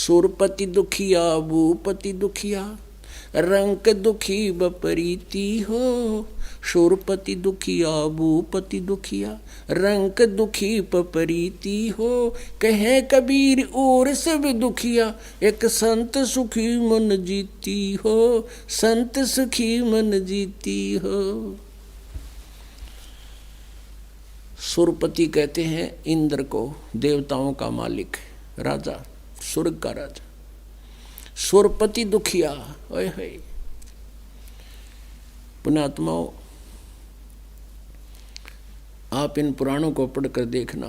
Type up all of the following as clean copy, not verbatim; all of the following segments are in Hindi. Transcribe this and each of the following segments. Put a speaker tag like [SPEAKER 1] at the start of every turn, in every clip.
[SPEAKER 1] सुरपति दुखिया भूपति दुखिया, रंक दुखी बपरीती हो। सुरपति दुखिया भूपति दुखिया, रंक दुखी बपरीती हो। कहे कबीर और सब दुखिया, एक संत सुखी मन जीती हो। संत सुखी मन जीती हो। सुरपति कहते हैं इंद्र को, देवताओं का मालिक, राजा, स्वर्ग का राजा। सुरपति दुखिया, ओए होए। पुण्यात्माओं, आप इन पुराणों को पढ़कर देखना।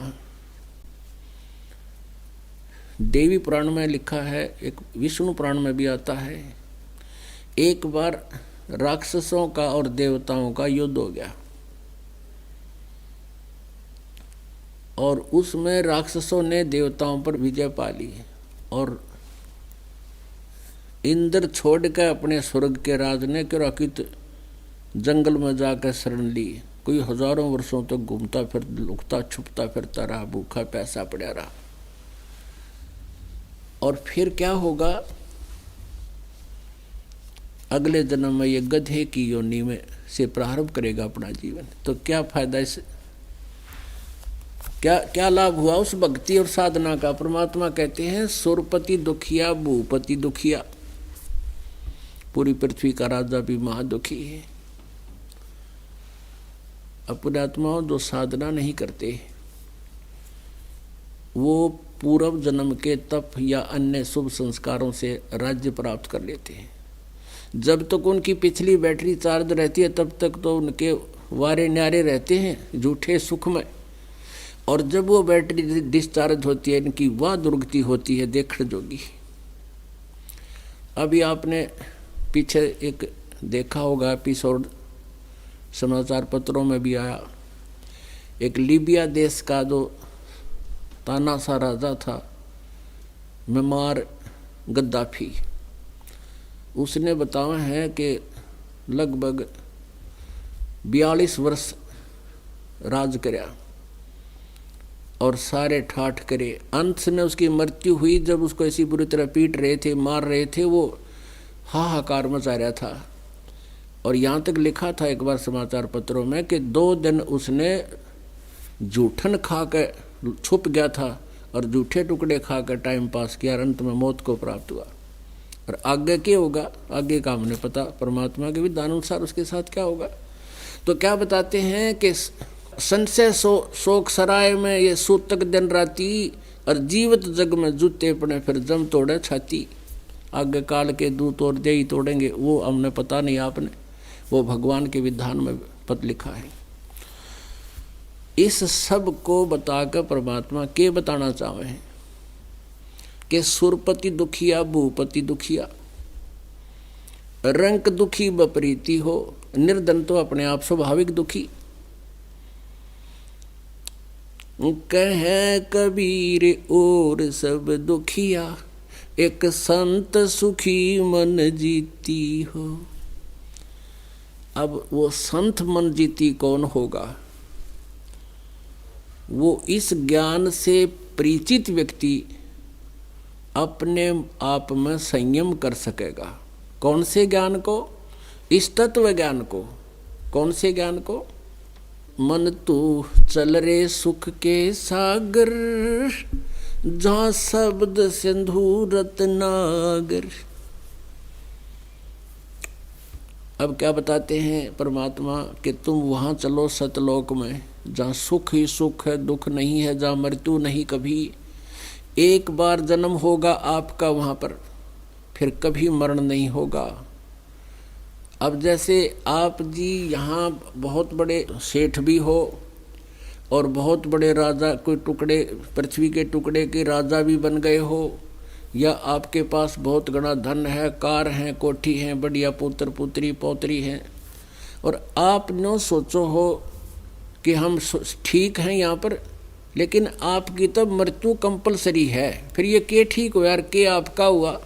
[SPEAKER 1] देवी पुराण में लिखा है, एक विष्णु पुराण में भी आता है, एक बार राक्षसों का और देवताओं का युद्ध हो गया और उसमें राक्षसों ने देवताओं पर विजय पा ली और इंद्र छोड़ कर अपने स्वर्ग के राज ने किराकित जंगल में जाकर शरण ली। कोई हजारों वर्षों तक घूमता फिर लुकता छुपता फिरता रहा, भूखा प्यासा पड़ा रहा। और फिर क्या होगा, अगले जन्म में ये गधे की योनि में से प्रारंभ करेगा अपना जीवन। तो क्या फायदा इस, क्या लाभ हुआ उस भक्ति और साधना का। परमात्मा कहते हैं सुरपति दुखिया भूपति दुखिया, पूरी पृथ्वी का राजा भी महादुखी है। अपने आत्माओं जो साधना नहीं करते वो पूर्व जन्म के तप या अन्य शुभ संस्कारों से राज्य प्राप्त कर लेते हैं। जब तक उनकी पिछली बैटरी चार्ज रहती है तब तक तो उनके वारे न्यारे रहते हैं झूठे सुख में, और जब वो बैटरी डिस्चार्ज होती है इनकी वह दुर्गति होती है देखने जोगी। अभी आपने पीछे एक देखा होगा एपिसोड, समाचार पत्रों में भी आया, एक लीबिया देश का जो तानाशाह राजा था मुअम्मर गद्दाफी, उसने बताया है कि लगभग 42 वर्ष राज करया और सारे ठाठ करे। अंत में उसकी मृत्यु हुई जब उसको ऐसी बुरी तरह पीट रहे थे, मार रहे थे, वो हाहाकार मचा रहा था। और यहाँ तक लिखा था एक बार समाचार पत्रों में कि 2 दिन उसने जूठन खा कर छुप गया था और जूठे टुकड़े खा कर टाइम पास किया, अंत में मौत को प्राप्त हुआ। और आगे क्या होगा, आगे का हमने पता, परमात्मा के विधान अनुसार उसके साथ क्या होगा। तो क्या बताते हैं कि संशय शोक सराय में ये सूतक दिन राती, और जीवित जग में जूते पड़े फिर जम तोड़े छाती। आगे काल के दूत और दे ही तोड़ेंगे, वो हमने पता नहीं, आपने वो भगवान के विधान में पद लिखा है। इस सब को बताकर परमात्मा के बताना चाहे हैं कि सुरपति दुखिया भूपति दुखिया, रंक दुखी बपरीती हो। निर्धन तो अपने आप स्वाभाविक दुखी। कहे कबीर और सब दुखिया, एक संत सुखी मन जीती हो। अब वो संत मन जीती कौन होगा, वो इस ज्ञान से परिचित व्यक्ति अपने आप में संयम कर सकेगा। कौन से ज्ञान को, इस तत्व ज्ञान को। कौन से ज्ञान को, मन तू चल रे सुख के सागर, जहाँ शब्द सिंधु रत्नागर। अब क्या बताते हैं परमात्मा कि तुम वहाँ चलो सतलोक में, जहाँ सुख ही सुख है, दुख नहीं है, जहाँ मृत्यु नहीं कभी। एक बार जन्म होगा आपका वहाँ पर, फिर कभी मरण नहीं होगा। अब जैसे आप जी यहाँ बहुत बड़े सेठ भी हो और बहुत बड़े राजा, कोई टुकड़े पृथ्वी के टुकड़े के राजा भी बन गए हो, या आपके पास बहुत घना धन है, कार है, कोठी है, बढ़िया पुत्र पुत्री पौत्री हैं, और आप न सोचो हो कि हम ठीक हैं यहाँ पर, लेकिन आपकी तब मृत्यु कंपलसरी है। फिर ये के ठीक हो यार, के आपका हुआ,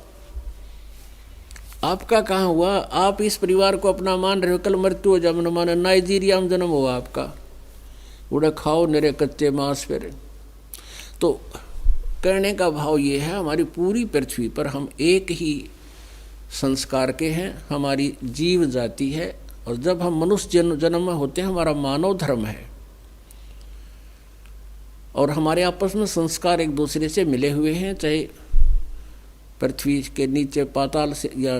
[SPEAKER 1] आपका कहाँ हुआ। आप इस परिवार को अपना मान रहे हो, कल मृत्यु हो जाए, माना नाइजीरिया में जन्म हुआ आपका, उड़ा खाओ निरे कच्चे मांस। फिर तो कहने का भाव ये है, हमारी पूरी पृथ्वी पर हम एक ही संस्कार के हैं, हमारी जीव जाति है। और जब हम मनुष्य जन्म में होते हैं, हमारा मानव धर्म है और हमारे आपस में संस्कार एक दूसरे से मिले हुए हैं, चाहे पृथ्वी के नीचे पाताल से या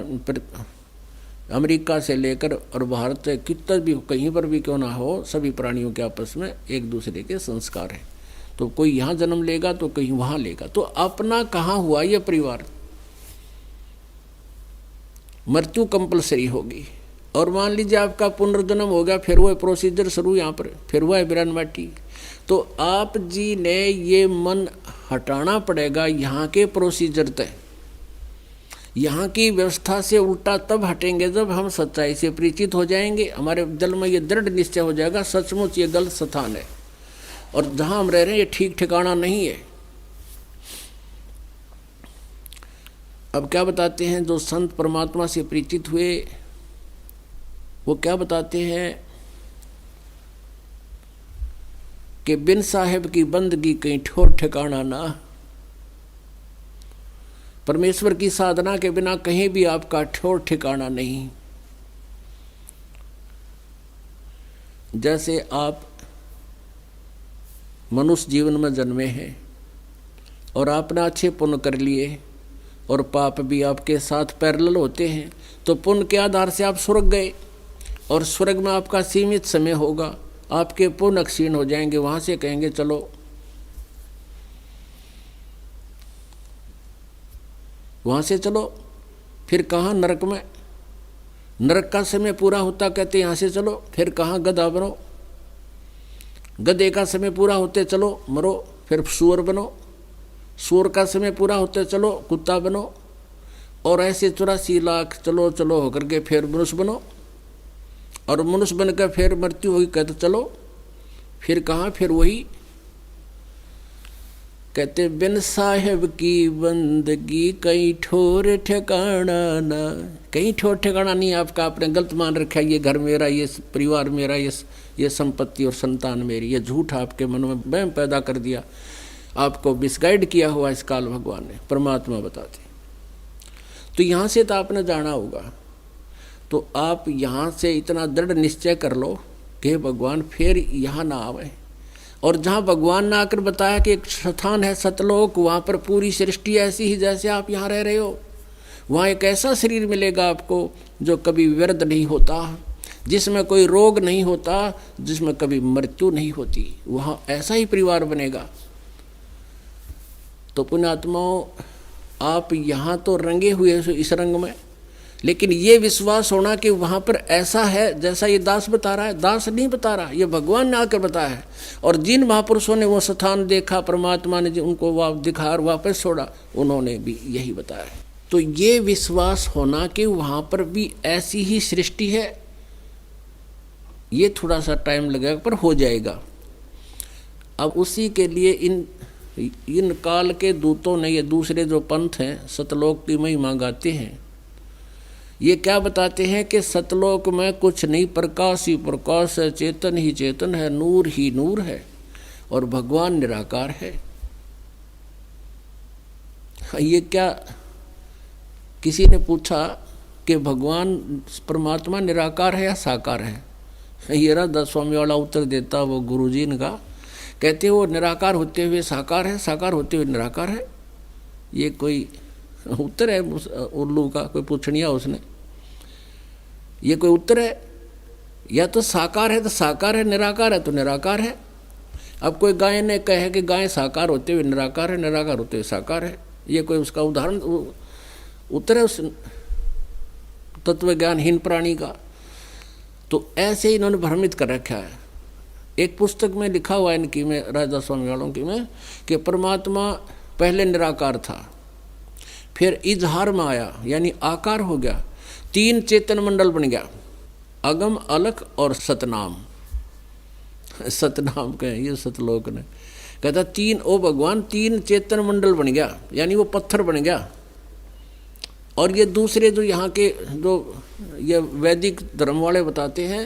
[SPEAKER 1] अमेरिका से लेकर और भारत से कितना भी कहीं पर भी क्यों ना हो, सभी प्राणियों के आपस में एक दूसरे के संस्कार हैं। तो कोई यहाँ जन्म लेगा तो कहीं वहाँ लेगा, तो अपना कहाँ हुआ ये परिवार। मृत्यु कंपलसरी होगी। और मान लीजिए आपका पुनर्जन्म हो गया, फिर वो प्रोसीजर शुरू यहाँ पर, फिर वो है बिरान माटी। तो आप जी ने ये मन हटाना पड़ेगा यहाँ के प्रोसीजर तय, यहाँ की व्यवस्था से उल्टा तब हटेंगे जब हम सच्चाई से परिचित हो जाएंगे। हमारे दिल में ये दृढ़ निश्चय हो जाएगा, सचमुच ये गलत स्थान है और जहाँ हम रह रहे हैं ये ठीक ठिकाना नहीं है। अब क्या बताते हैं जो संत परमात्मा से परिचित हुए, वो क्या बताते हैं कि बिन साहेब की बंदगी कहीं ठोर ठिकाना ना। परमेश्वर की साधना के बिना कहीं भी आपका ठोर ठिकाना नहीं। जैसे आप मनुष्य जीवन में जन्मे हैं और आपने अच्छे पुण्य कर लिए और पाप भी आपके साथ पैरेलल होते हैं, तो पुण्य के आधार से आप स्वर्ग गए और स्वर्ग में आपका सीमित समय होगा, आपके पुण्य क्षीण हो जाएंगे। वहाँ से कहेंगे चलो वहाँ से चलो, फिर कहाँ नरक में, नरक का समय पूरा होता कहते यहाँ से चलो, फिर कहाँ गधा बनो, गधे का समय पूरा होते चलो मरो, फिर सूअर बनो, सूअर का समय पूरा होते चलो कुत्ता बनो, और ऐसे 84 लाख चलो चलो होकर के फिर मनुष्य बनो, और मनुष्य बनकर फिर मृत्यु होगी कहते चलो, फिर कहाँ, फिर वही कहते बिन साहेब की बंदगी कहीं ठोर ठिकाना ना। कहीं ठोर ठिकाना नहीं आपका, आपने गलत मान रखा है ये घर मेरा, ये परिवार मेरा, ये संपत्ति और संतान मेरी, ये झूठ आपके मन में वहम पैदा कर दिया, आपको मिसगाइड किया हुआ इस काल भगवान ने, परमात्मा बताते। तो यहाँ से तो आपने जाना होगा, तो आप यहाँ से इतना दृढ़ निश्चय कर लो कि भगवान फिर यहाँ ना आवे। और जहाँ भगवान ने आकर बताया कि एक स्थान है सतलोक, वहाँ पर पूरी सृष्टि ऐसी ही जैसे आप यहाँ रह रहे हो। वहाँ एक ऐसा शरीर मिलेगा आपको जो कभी व्यर्थ नहीं होता, जिसमें कोई रोग नहीं होता, जिसमें कभी मृत्यु नहीं होती। वहाँ ऐसा ही परिवार बनेगा। तो पुण्यात्माओं, आप यहाँ तो रंगे हुए इस रंग में, लेकिन ये विश्वास होना कि वहाँ पर ऐसा है जैसा ये दास बता रहा है। दास नहीं बता रहा, ये भगवान ने आकर बताया है। और जिन महापुरुषों ने वो स्थान देखा, परमात्मा ने उनको दिखा और वापस छोड़ा, उन्होंने भी यही बताया है। तो ये विश्वास होना कि वहाँ पर भी ऐसी ही सृष्टि है, ये थोड़ा सा टाइम लगेगा पर हो जाएगा। अब उसी के लिए इन काल के दूतों ने, ये दूसरे जो पंथ हैं सतलोक की महिमा गाते हैं, ये क्या बताते हैं कि सतलोक में कुछ नहीं, प्रकाश ही प्रकाश है, चेतन ही चेतन है, नूर ही नूर है और भगवान निराकार है। ये क्या, किसी ने पूछा कि भगवान परमात्मा निराकार है या साकार है? ये राधा स्वामी वाला उत्तर देता वो गुरुजी ने कहा, कहते वो निराकार होते हुए साकार है, साकार होते हुए निराकार है। ये कोई उत्तर है उल्लू का, कोई पूछनिया उसने, ये कोई उत्तर है? या तो साकार है तो साकार है, निराकार है तो निराकार है। अब कोई गाय ने कहे कि गाय साकार होते हुए निराकार है, निराकार होते हुए साकार है, ये कोई उसका उदाहरण उत्तर है उस तत्वज्ञानहीन प्राणी का? तो ऐसे इन्होंने भ्रमित कर रखा है। एक पुस्तक में लिखा हुआ है इनकी में, राधा स्वामी वालों की में, कि परमात्मा पहले निराकार था, फिर इजहार में आया यानी आकार हो गया, 3 चेतन मंडल बन गया, अगम अलख और सतनाम। सतनाम कहे ये सतलोक ने कहता 3, ओ भगवान 3 चेतन मंडल बन गया, यानी वो पत्थर बन गया। और ये दूसरे जो यहाँ के जो ये वैदिक धर्म वाले बताते हैं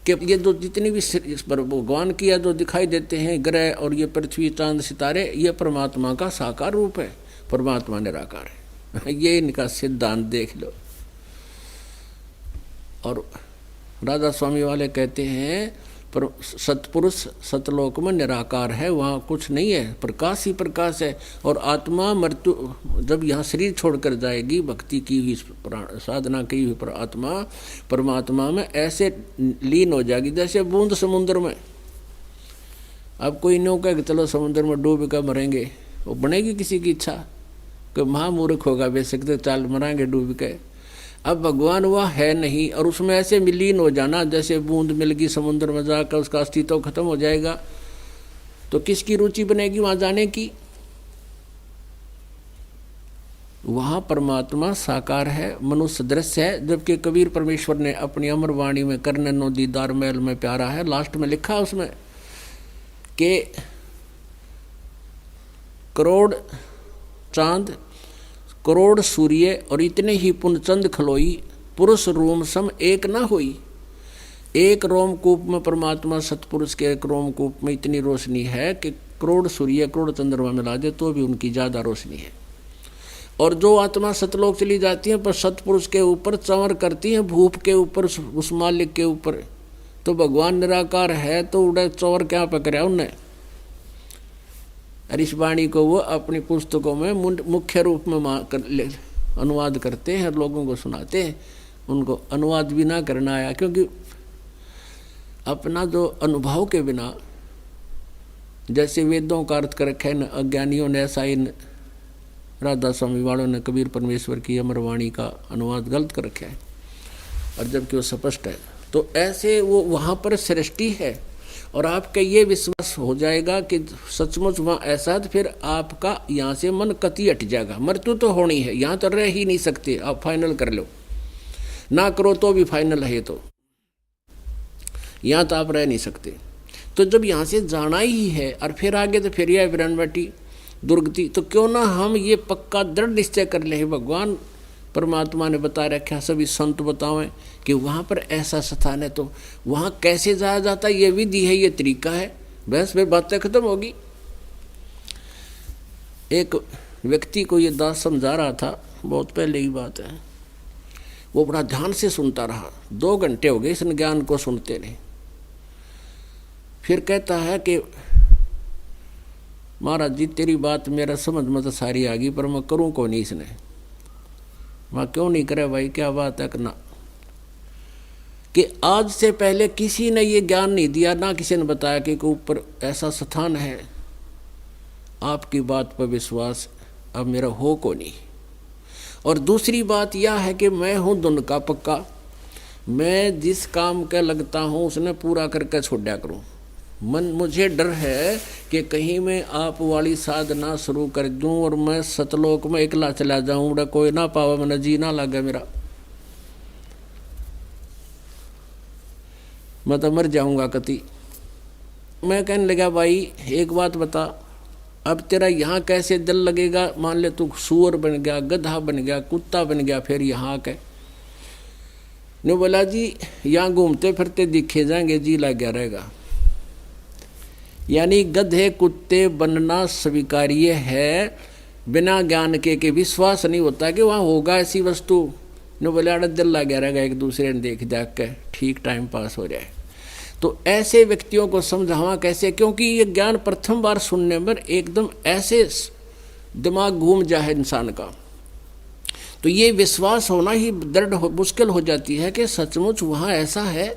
[SPEAKER 1] कि ये जो जितनी भी इस पर भगवान की जो दिखाई देते हैं ग्रह और ये पृथ्वी चांद सितारे, ये परमात्मा का साकार रूप है, परमात्मा निराकार है। ये इनका सिद्धांत देख लो। और राधा स्वामी वाले कहते हैं पर सतपुरुष सतलोक में निराकार है, वहाँ कुछ नहीं है, प्रकाश ही प्रकाश है। और आत्मा मृत्यु जब यहाँ शरीर छोड़कर जाएगी, भक्ति की हुई साधना की हुई पर आत्मा परमात्मा में ऐसे लीन हो जाएगी जैसे बूंद समुद्र में। अब कोई न्यू कहे कि चलो समुद्र में डूब कर मरेंगे, वो बनेगी किसी की इच्छा? कि महामूर्ख होगा बेशक, तो चाल मराएंगे डूब के। अब भगवान वह है नहीं, और उसमें ऐसे विलीन हो जाना जैसे बूंद मिल गई समुद्र में जाकर उसका अस्तित्व खत्म हो जाएगा, तो किसकी रुचि बनेगी वहां जाने की? वहां परमात्मा साकार है, मनुष्य दृश्य है। जबकि कबीर परमेश्वर ने अपनी अमर वाणी में करने नो दीदार महल में प्यारा है, लास्ट में लिखा उसमें कि करोड़ चांद करोड़ सूर्य और इतने ही पुनचंद खलोई, पुरुष रोम सम एक ना होई। एक रोमकूप में परमात्मा सतपुरुष के एक रोमकूप में इतनी रोशनी है कि करोड़ सूर्य करोड़ चंद्रमा मिला दे तो भी उनकी ज़्यादा रोशनी है। और जो आत्मा सतलोक चली जाती है पर सतपुरुष के ऊपर चंवर करती है, भूप के ऊपर, उस मालिक के ऊपर, तो भगवान निराकार है तो उड़े चंवर क्या पकड़ा उनने? और इस वाणी को वो अपनी पुस्तकों में मुख्य रूप में अनुवाद करते हैं, लोगों को सुनाते हैं। उनको अनुवाद भी ना करना आया, क्योंकि अपना जो अनुभव के बिना, जैसे वेदों का अर्थ कर रखा है न अज्ञानियों ने, ऐसा इन राधा स्वामी वालों ने कबीर परमेश्वर की अमर वाणी का अनुवाद गलत कर रखा है, और जबकि वो स्पष्ट है। तो ऐसे वो वहाँ पर सृष्टि है, और आपका ये विश्वास हो जाएगा कि सचमुच वहाँ ऐसा है, तो फिर आपका यहाँ से मन कति हट जाएगा। मृत्यु तो होनी है, यहाँ तो रह ही नहीं सकते, आप फाइनल कर लो, ना करो तो भी फाइनल है। तो यहाँ तो आप रह नहीं सकते। तो जब यहाँ से जाना ही है और फिर आगे तो फिर यह विरनवटी दुर्गति, तो क्यों ना हम ये पक्का दृढ़ निश्चय कर ले। भगवान परमात्मा ने बता रखा, सभी संत बतावें कि वहाँ पर ऐसा स्थान है, तो वहाँ कैसे जाया जाता है, ये विधि है, ये तरीका है, बस फिर बातें खत्म होगी। एक व्यक्ति को ये दास समझा रहा था, बहुत पहले की बात है, वो बड़ा ध्यान से सुनता रहा, 2 घंटे हो गए इस ज्ञान को सुनते रहे। फिर कहता है कि महाराज जी तेरी बात मेरा समझ में तो सारी आ गई, पर मैं करूँ को नहीं इसने। मैं क्यों नहीं करे भाई, क्या बात है करना? कि आज से पहले किसी ने ये ज्ञान नहीं दिया, ना किसी ने बताया कि ऊपर ऐसा स्थान है। आपकी बात पर विश्वास अब मेरा हो को नहीं। और दूसरी बात यह है कि मैं हूँ धुन का पक्का, मैं जिस काम का लगता हूँ उसने पूरा करके छोड़ा करूँ। मुझे डर है कि कहीं मैं आप वाली साधना शुरू कर दूं और मैं सतलोक में एकला चला जाऊं, बड़ा कोई ना पावा, मैंने जी ना लगे मेरा, मैं तो मर जाऊंगा कति। मैं कहने लगा भाई एक बात बता, अब तेरा यहाँ कैसे दिल लगेगा? मान ले तू सूअर बन गया, गधा बन गया, कुत्ता बन गया, फिर यहाँ के ने बोला जी यहाँ घूमते फिरते दिखे जाएंगे, जी लग गया रहेगा। यानी गधे कुत्ते बनना स्वीकार्य है, बिना ज्ञान के विश्वास नहीं होता कि वहाँ होगा ऐसी वस्तु। ने बोले अड़ा दिल लग गया रहेगा, एक दूसरे ने देख देख के ठीक टाइम पास हो जाए। तो ऐसे व्यक्तियों को समझावा कैसे? क्योंकि ये ज्ञान प्रथम बार सुनने पर एकदम ऐसे दिमाग घूम जाए इंसान का, तो ये विश्वास होना ही दृढ़ मुश्किल हो जाती है कि सचमुच वहाँ ऐसा है।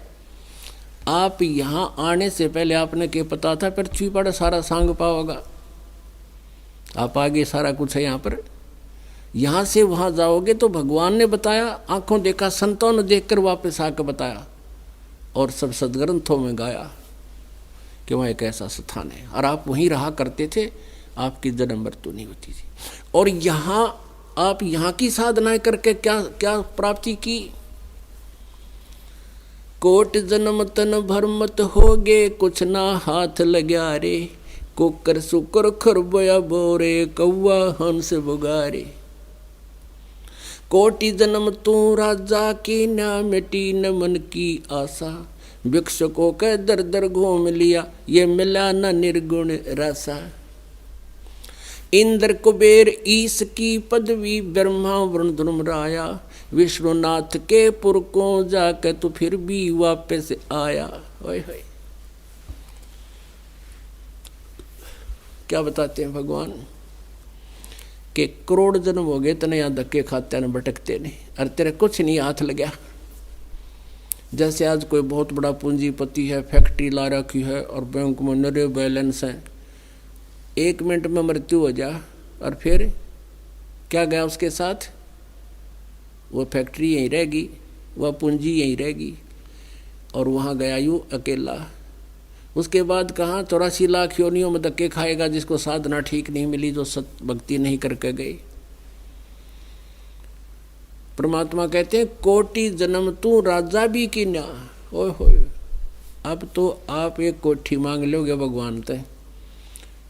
[SPEAKER 1] आप यहाँ आने से पहले आपने क्या पता था पृथ्वी पर सारा सांग पाओगा, आप आगे सारा कुछ है यहाँ पर। यहाँ से वहाँ जाओगे तो भगवान ने बताया, आंखों देखा, संतों ने देखकर वापस आकर बताया, और सब सदग्रंथों में गाया कि वहाँ एक ऐसा स्थान है, और आप वहीं रहा करते थे, आपकी जन्म मृत्यु नहीं होती थी। और यहाँ आप यहाँ की साधनाएं करके क्या क्या प्राप्ति की? कोट जन्म तन भरमत होगे, कुछ ना हाथ लग्या रे, कुकर सुकर खरबया बोरे, कौआ हंस बुगारे। कोटि जन्म तू राजा की, ना मिटी न मन की आशा, भिक्षुकों के दर दर घूम लिया, ये मिला न निर्गुण रसा। इंद्र कुबेर ईश की पदवी, ब्रह्मा वरुण धर्मराया, विष्णुनाथ के पुर को जाके तो फिर भी वापस आया। ओए होए, क्या बताते हैं भगवान कि करोड़ जन्म हो गए तने यहाँ धक्के खाते न भटकते नहीं, और तेरे कुछ नहीं हाथ लगा। जैसे आज कोई बहुत बड़ा पूंजीपति है, फैक्ट्री ला रखी है और बैंक में नरे बैलेंस है, 1 मिनट में मृत्यु हो जा और फिर क्या गया उसके साथ? वो फैक्ट्री यहीं रहेगी, वह पूंजी यहीं रहेगी, और वहाँ गया यूँ अकेला। उसके बाद कहाँ 84 लाख योनियों में धक्के खाएगा, जिसको साधना ठीक नहीं मिली, जो सत भक्ति नहीं करके गई। परमात्मा कहते हैं कोटि जन्म तू राजा भी की ना। ओए होए, अब तो आप एक कोठी मांग लोगे भगवान से,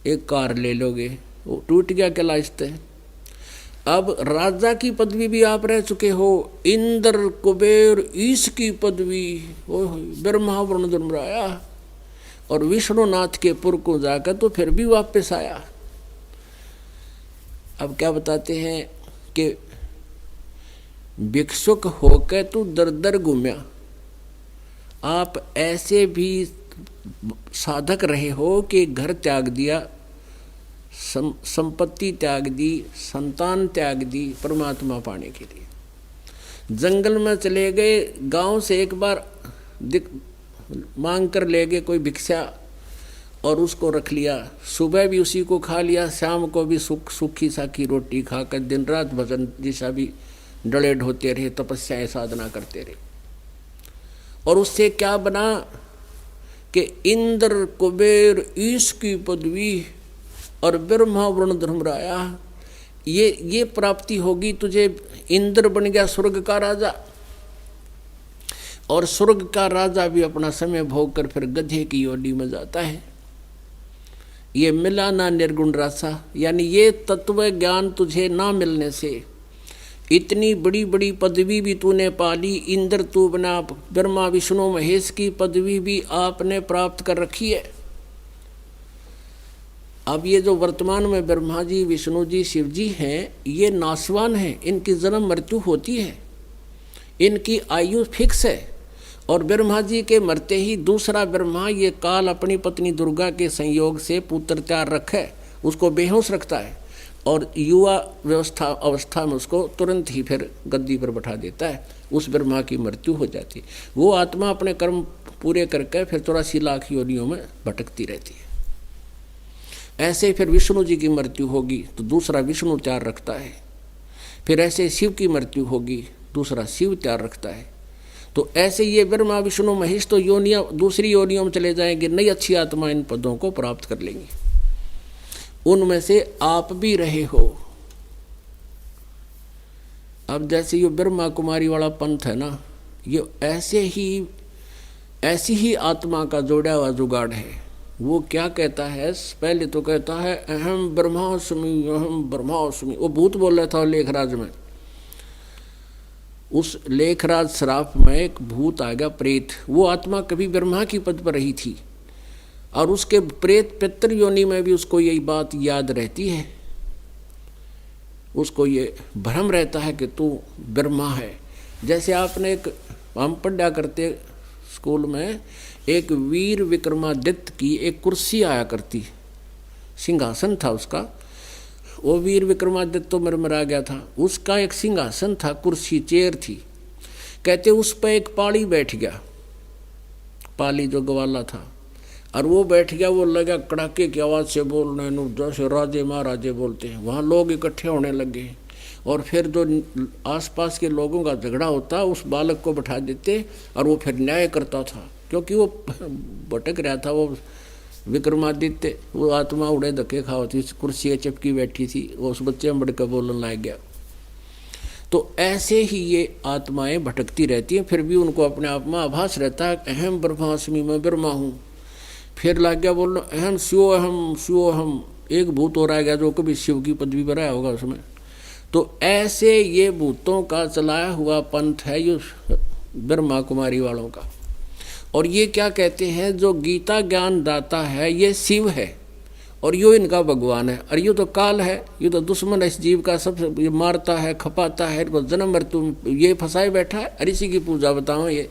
[SPEAKER 1] एक कार ले लोगे, वो टूट गया क्या लाइस्ते। अब राजा की पदवी भी आप रह चुके हो, इंद्र कुबेर ईश की पदवी, ओए होए, ब्रह्मा वरुण धर्मराया और विष्णुनाथ के पुर को जाकर तो फिर भी वापस आया। अब क्या बताते हैं कि भिक्षुक होकर तू दर दर घूमया। आप ऐसे भी साधक रहे हो कि घर त्याग दिया, संपत्ति त्याग दी, संतान त्याग दी परमात्मा पाने के लिए। जंगल में चले गए, गांव से एक बार मांग कर ले गए कोई भिक्षा और उसको रख लिया, सुबह भी उसी को खा लिया, शाम को भी सूखी साखी रोटी खाकर दिन रात भजन जैसा भी डले ढोते रहे, तपस्याएं साधना करते रहे। और उससे क्या बना कि इंद्र कुबेर ईश की पदवी और ब्रह्मा वरुण धर्मराया, ये प्राप्ति होगी तुझे। इंद्र बन गया स्वर्ग का राजा, और स्वर्ग का राजा भी अपना समय भोग कर फिर गधे की योनि में जाता है। ये मिला ना निर्गुण रासा, यानी ये तत्व ज्ञान तुझे ना मिलने से इतनी बड़ी बड़ी पदवी भी तूने पाली। इंद्र तू बना, ब्रह्मा विष्णु महेश की पदवी भी आपने प्राप्त कर रखी है। अब ये जो वर्तमान में ब्रह्मा जी, विष्णु जी, शिव जी हैं, ये नाशवान हैं, इनकी जन्म मृत्यु होती है, इनकी आयु फिक्स है। और ब्रह्मा जी के मरते ही दूसरा ब्रह्मा ये काल अपनी पत्नी दुर्गा के संयोग से पुत्र तैयार रखे, उसको बेहोश रखता है और युवा अवस्था में उसको तुरंत ही फिर गद्दी पर बैठा देता है। उस ब्रह्मा की मृत्यु हो जाती है। वो आत्मा अपने कर्म पूरे करके फिर 84 लाख योनियों में भटकती रहती है। ऐसे फिर विष्णु जी की मृत्यु होगी तो दूसरा विष्णु तैयार रखता है, फिर ऐसे शिव की मृत्यु होगी, दूसरा शिव तैयार रखता है। तो ऐसे ये ब्रह्मा विष्णु महेश तो योनियाँ दूसरी योनियों में चले जाएंगे, नई अच्छी आत्मा इन पदों को प्राप्त कर लेंगे। उनमें से आप भी रहे हो। अब जैसे ये ब्रह्मा कुमारी वाला पंथ है ना, ये ऐसी ही आत्मा का जोड़ा हुआ जुगाड़ है। वो क्या कहता है, पहले तो कहता है अहम ब्रह्मास्मि, अहम ब्रह्मास्मि। वो भूत बोल रहा था लेखराज में। उस लेखराज श्राप में एक भूत आ गया, प्रेत। वो आत्मा कभी ब्रह्मा की पद पर रही थी और उसके प्रेत पितृ योनि में भी उसको यही बात याद रहती है। उसको ये भ्रम रहता है कि तू ब्रह्मा है। जैसे आपने एक, हम पढ़ा करते स्कूल में, एक वीर विक्रमादित्य की एक कुर्सी आया करती, सिंहासन था उसका। वो वीर विक्रमादित्य तो मरमरा गया था, उसका एक सिंहासन था, कुर्सी चेयर थी। कहते उस पर एक पाली बैठ गया, पाली जो ग्वाला था, और वो बैठ गया। वो लगा कड़ाके की आवाज़ से बोलने, जैसे राजे महाराजे बोलते हैं। वहाँ लोग इकट्ठे होने लगे और फिर जो आसपास के लोगों का झगड़ा होता उस बालक को बैठा देते और वो फिर न्याय करता था, क्योंकि वो भटक रहा था। वो विक्रमादित्य, वो आत्मा उड़े धक्के खा होती, कुर्सी चिपकी बैठी थी, वो उस बच्चे में बढ़कर बोलने लग गया। तो ऐसे ही ये आत्माएं भटकती रहती हैं, फिर भी उनको अपने आप में आभास रहता है अहम ब्रह्मास्मि, मैं ब्रह्मा हूँ। फिर लग गया बोलना अहम शिवोहम शिवोहम। एक भूत हो रहा गया जो कभी शिव की पदवी पर आया होगा उसमें। तो ऐसे ये भूतों का चलाया हुआ पंथ है ये ब्रह्मा कुमारी वालों का। और ये क्या कहते हैं, जो गीता ज्ञान दाता है ये शिव है और यो इनका भगवान है, और ये तो काल है, ये तो दुश्मन है इस जीव का, सब ये मारता है, खपाता है, इनको जन्म मृत्यु ये फंसाए बैठा है। और इसी की पूजा बताओ, ये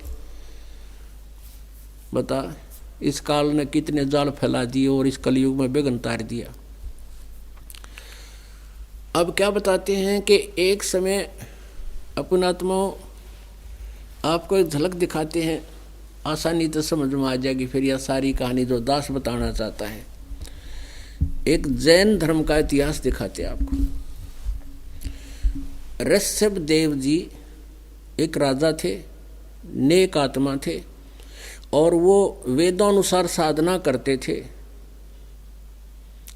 [SPEAKER 1] बता इस काल ने कितने जाल फैला दिए और इस कलयुग में बेगन तार दिया। अब क्या बताते हैं कि एक समय अपना आत्माओं आपको एक झलक दिखाते हैं, आसानी तो समझ में आ जाएगी फिर यह सारी कहानी जो दास बताना चाहता है। एक जैन धर्म का इतिहास दिखाते हैं आपको। ऋषभ देव जी एक राजा थे, नेक आत्मा थे, और वो वेदानुसार साधना करते थे।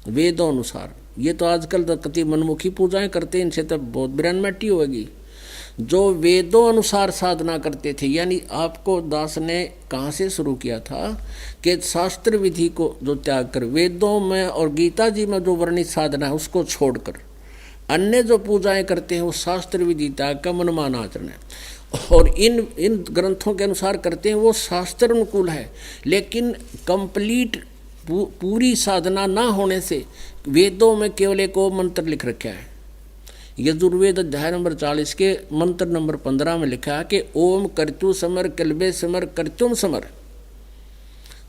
[SPEAKER 1] वेदानुसार, ये तो आजकल तो कति मनमुखी पूजाएं करते हैं, इनसे तो बहुत बिरानमटी होगी। जो वेदों अनुसार साधना करते थे, यानी आपको दास ने कहाँ से शुरू किया था कि शास्त्र विधि को जो त्याग कर, वेदों में और गीता जी में जो वर्णित साधना है उसको छोड़कर अन्य जो पूजाएं करते हैं वो शास्त्र विधि त्याग का मनमाना आचरण है। और इन ग्रंथों के अनुसार करते हैं वो शास्त्र अनुकूल है, लेकिन कंप्लीट पूरी साधना ना होने से वेदों में केवल एक और मंत्र लिख रखा है। यजुर्वेद अध्याय नंबर 40 के मंत्र नंबर 15 में लिखा है कि ओम कर्तु समर कल्बे समर कर्तुम समर।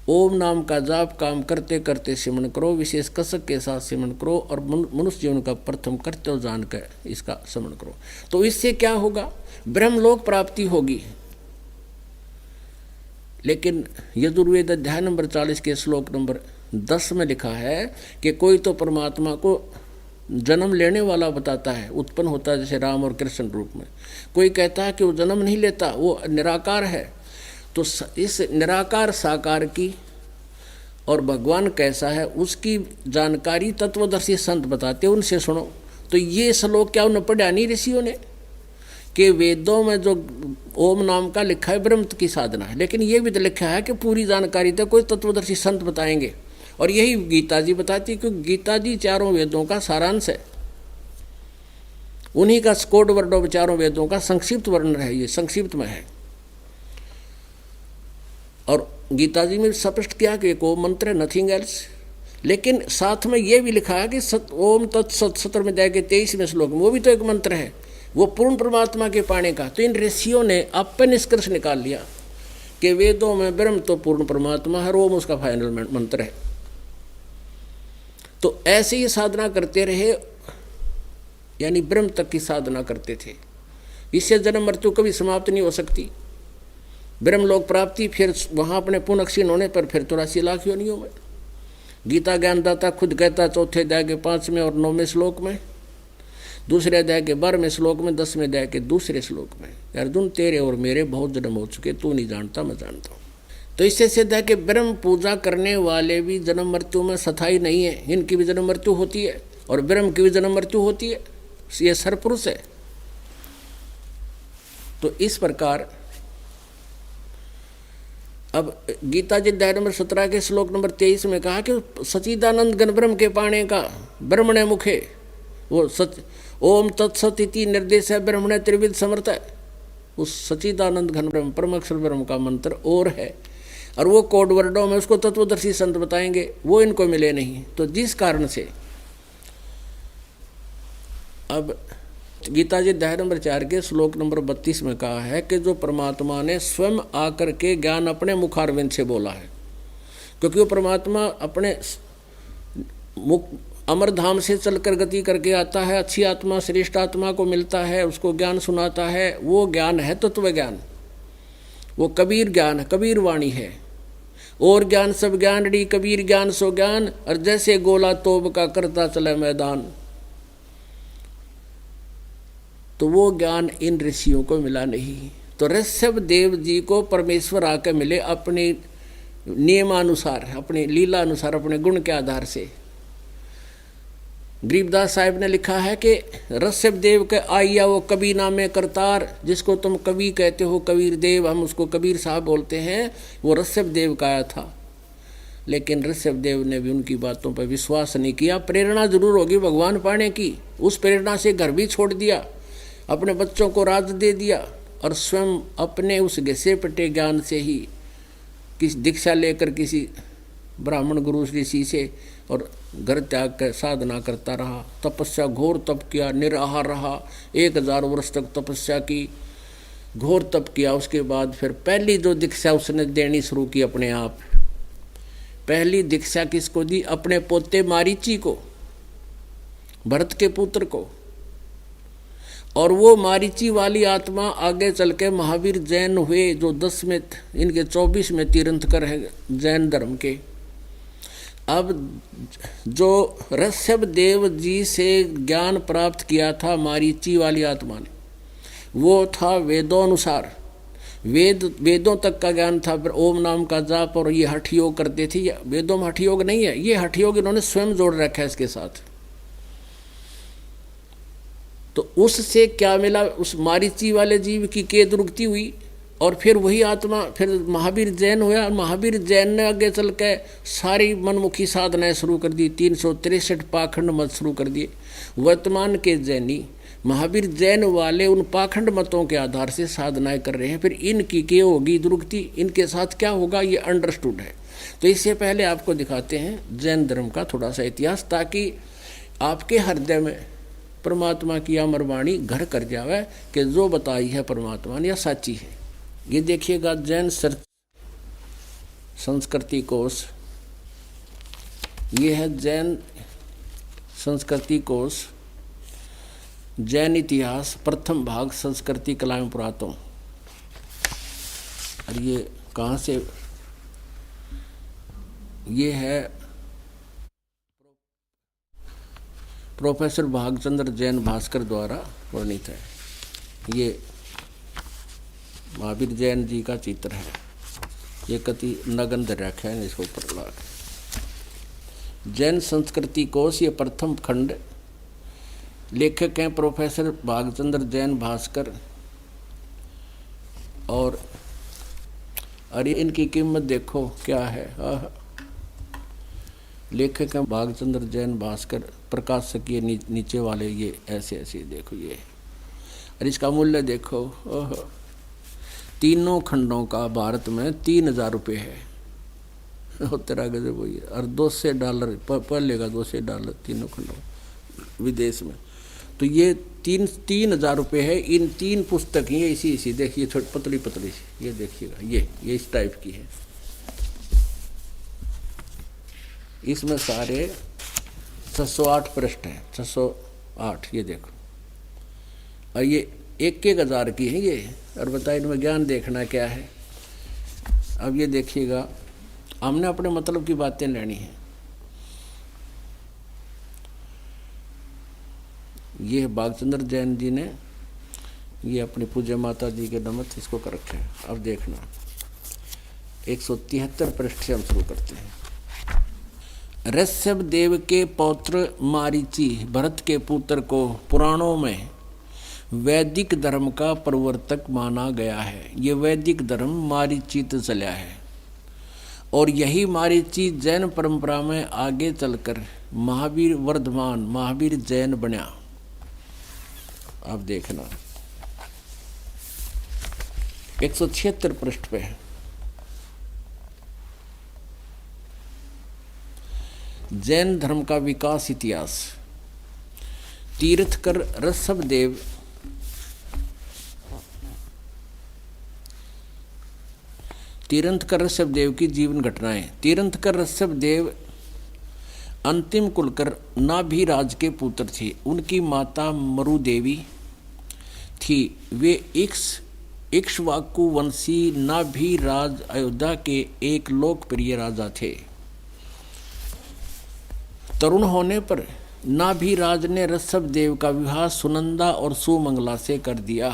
[SPEAKER 1] ओम नाम का जाप काम करते करते सिमरण करो, विशेष कसक के साथ सिमरण करो, और मनुष्य जीवन का प्रथम कर्तव्य जान कर इसका स्मरण करो। तो इससे क्या होगा, ब्रह्मलोक प्राप्ति होगी। लेकिन यजुर्वेद अध्याय नंबर 40 के श्लोक नंबर 10 में लिखा है कि कोई तो परमात्मा को जन्म लेने वाला बताता है, उत्पन्न होता है जैसे राम और कृष्ण रूप में। कोई कहता है कि वो जन्म नहीं लेता, वो निराकार है। तो इस निराकार साकार की और भगवान कैसा है उसकी जानकारी तत्वदर्शी संत बताते, उनसे सुनो। तो ये श्लोक क्या उन्हें पढ़ा नहीं ऋषियों ने कि वेदों में जो ओम नाम का लिखा है ब्रह्म की साधना है, लेकिन ये भी तो लिखा है कि पूरी जानकारी तो कोई तत्वदर्शी संत बताएंगे। और यही गीता जी बताती है, क्योंकि गीता जी चारों वेदों का सारांश है, उन्हीं का कोड वर्ड चारों वेदों का संक्षिप्त वर्णन है, ये संक्षिप्त में है। और गीता जी में स्पष्ट किया कि एक ओम मंत्र है, नथिंग एल्स। लेकिन साथ में ये भी लिखा है कि ओम तत्सत 17वें अध्याय के 23वें श्लोक में, वो भी तो एक मंत्र है, वो पूर्ण परमात्मा के पाने का। तो इन ऋषियों ने अपन निष्कर्ष निकाल लिया कि वेदों में ब्रह्म तो पूर्ण परमात्मा है, ओम उसका फाइनल मंत्र है। तो ऐसे ही साधना करते रहे, यानी ब्रह्म तक की साधना करते थे। इससे जन्म मृत्यु कभी समाप्त नहीं हो सकती। ब्रह्मलोक प्राप्ति, फिर वहाँ अपने पुनः क्षीण होने पर फिर 83 लाख योनियों में। गीता ज्ञानदाता खुद कहता 4थे अध्याय के 5वें और 9वें श्लोक में, दूसरे अध्याय के 12वें श्लोक में, 10वें अध्याय के दूसरे श्लोक में, अर्जुन तेरे और मेरे बहुत जन्म हो चुके, तू नहीं जानता मैं जानता हूँ। तो इससे सिद्ध है कि ब्रह्म पूजा करने वाले भी जन्म मृत्यु में स्थायी नहीं है, इनकी भी जन्म मृत्यु होती है और ब्रह्म की भी जन्म मृत्यु होती है, ये सरपुरुष है। तो इस प्रकार अब गीता जी अध्याय नंबर 17 के श्लोक नंबर 23 में कहा कि सचिदानंद गण ब्रह्म के पाने का ब्रह्मणे मुखे, वो सच ओम तत्सत इति निर्देश है ब्रह्मणे त्रिविध समर्थ है। उस सचिदानंद घन ब्रह्म परमाक्षर ब्रह्म का मंत्र और है, और वो कोड वर्डों में उसको तत्वदर्शी संत बताएंगे, वो इनको मिले नहीं। तो जिस कारण से अब गीता जी अध्याय नंबर 4 के श्लोक नंबर 32 में कहा है कि जो परमात्मा ने स्वयं आकर के ज्ञान अपने मुखारविंद से बोला है, क्योंकि वो परमात्मा अपने मुख अमरधाम से चलकर गति करके आता है, अच्छी आत्मा श्रेष्ठ आत्मा को मिलता है, उसको ज्ञान सुनाता है। वो ज्ञान है तत्व ज्ञान, वो कबीर ज्ञान, कबीर वाणी है। और ज्ञान सब ज्ञान डी कबीर ज्ञान सो ज्ञान, और जैसे गोला तोब का करता चले मैदान। तो वो ज्ञान इन ऋषियों को मिला नहीं। तो ऋषभ देव जी को परमेश्वर आकर मिले अपने नियमानुसार, अपने लीला अनुसार, अपने गुण के आधार से। गरीबदास साहिब ने लिखा है कि ऋषभ देव के आइया वो कबी नामे करतार, जिसको तुम कवि कहते हो कबीर देव, हम उसको कबीर साहब बोलते हैं, वो ऋषभ देव का आया था। लेकिन ऋषभ देव ने भी उनकी बातों पर विश्वास नहीं किया। प्रेरणा जरूर होगी भगवान पाने की, उस प्रेरणा से घर भी छोड़ दिया, अपने बच्चों को राज दे दिया, और स्वयं अपने उस घिसे पटे ज्ञान से ही किसी दीक्षा लेकर किसी ब्राह्मण गुरु ऋषि से और घर त्याग कर साधना करता रहा, तपस्या घोर तप किया, निराहार रहा, 1000 वर्ष तक तपस्या की, घोर तप किया। उसके बाद फिर पहली जो दीक्षा उसने देनी शुरू की अपने आप। पहली दीक्षा किसको दी? अपने पोते मारीची को, भरत के पुत्र को। और वो मारीची वाली आत्मा आगे चल के महावीर जैन हुए, जो 10 में इनके 24 में तीर्थंकर है जैन धर्म के। अब जो ऋषभ देव जी से ज्ञान प्राप्त किया था मारीची वाली आत्मा ने, वो था वेदोनुसार, वेदों तक का ज्ञान था। फिर ओम नाम का जाप और ये हठ योग करते थे। वेदों में हठ योग नहीं है, ये हठ योग इन्होंने स्वयं जोड़ रखा है इसके साथ। तो उससे क्या मिला? उस मारीची वाले जीव की केद रुकती हुई और फिर वही आत्मा फिर महावीर जैन हुआ। महावीर जैन ने आगे चल के सारी मनमुखी साधनाएं शुरू कर दी, 363 पाखंड मत शुरू कर दिए। वर्तमान के जैनी महावीर जैन वाले उन पाखंड मतों के आधार से साधनाएं कर रहे हैं। फिर इनकी के होगी दुरुक्ति, इनके साथ क्या होगा ये अंडरस्टूड है। तो इससे पहले आपको दिखाते हैं जैन धर्म का थोड़ा सा इतिहास, ताकि आपके हृदय में परमात्मा की अमर वाणी घर कर जावे कि जो बताई है परमात्मा ने या साची है। ये देखिएगा जैन संस्कृति कोश, ये है जैन संस्कृति कोश, जैन इतिहास प्रथम भाग संस्कृति कला एवं पुरातन। और ये कहाँ से? ये है प्रोफेसर भागचंद्र जैन भास्कर द्वारा वर्णित है। ये महावीर जैन जी का चित्र है। ये कति नगंध रखा है इसको ऊपर ला के। जैन संस्कृति कोश ये प्रथम खंड, लेखक हैं प्रोफेसर भागचंद्र जैन भास्कर। और अरे इनकी कीमत देखो क्या है। लेखक हैं भागचंद्र जैन भास्कर, प्रकाशक ये नीचे वाले ये ऐसे ऐसे देखो ये। और इसका मूल्य देखो, तीनों खंडों का भारत में 3000 रुपये है। उत्तरा गजब वही है। और $200 पर लेगा, $200 तीनों खंडों विदेश में। तो ये 3000 रुपये है। इन 3 पुस्तक ये इसी देखिए, छोटी पतली पतली सी, ये देखिएगा, ये इस टाइप की है। इसमें सारे 608 पृष्ठ हैं, 608 ये देखो। और ये 1,000 की है ये। और बताइए इनमें ज्ञान देखना क्या है। अब ये देखिएगा, हमने अपने मतलब की बातें लेनी है। ये भागचंद्र जैन जी ने ये अपनी पूज्य माता जी के नमत इसको कर रखे हैं। अब देखना 173 पृष्ठ से हम शुरू करते हैं। ऋषभ देव के पौत्र मारीची भरत के पुत्र को पुराणों में वैदिक धर्म का प्रवर्तक माना गया है। ये वैदिक धर्म मारीचित चला है और यही मारीची जैन परंपरा में आगे चलकर महावीर वर्धमान महावीर जैन बना। आप देखना 176 पृष्ठ पे है। जैन धर्म का विकास इतिहास। तीर्थकर ऋषभ देव तीर्थकर ऋषभ देव की जीवन घटनाएं। तीर्थकर ऋषभ देव अंतिम कुलकर नाभिराज के पुत्र थे। उनकी माता मरु देवी थी। वे इक्ष्वाकु वंशी नाभिराज अयोध्या के एक लोकप्रिय राजा थे। तरुण होने पर नाभिराज ने ऋषभ देव का विवाह सुनंदा और सुमंगला से कर दिया।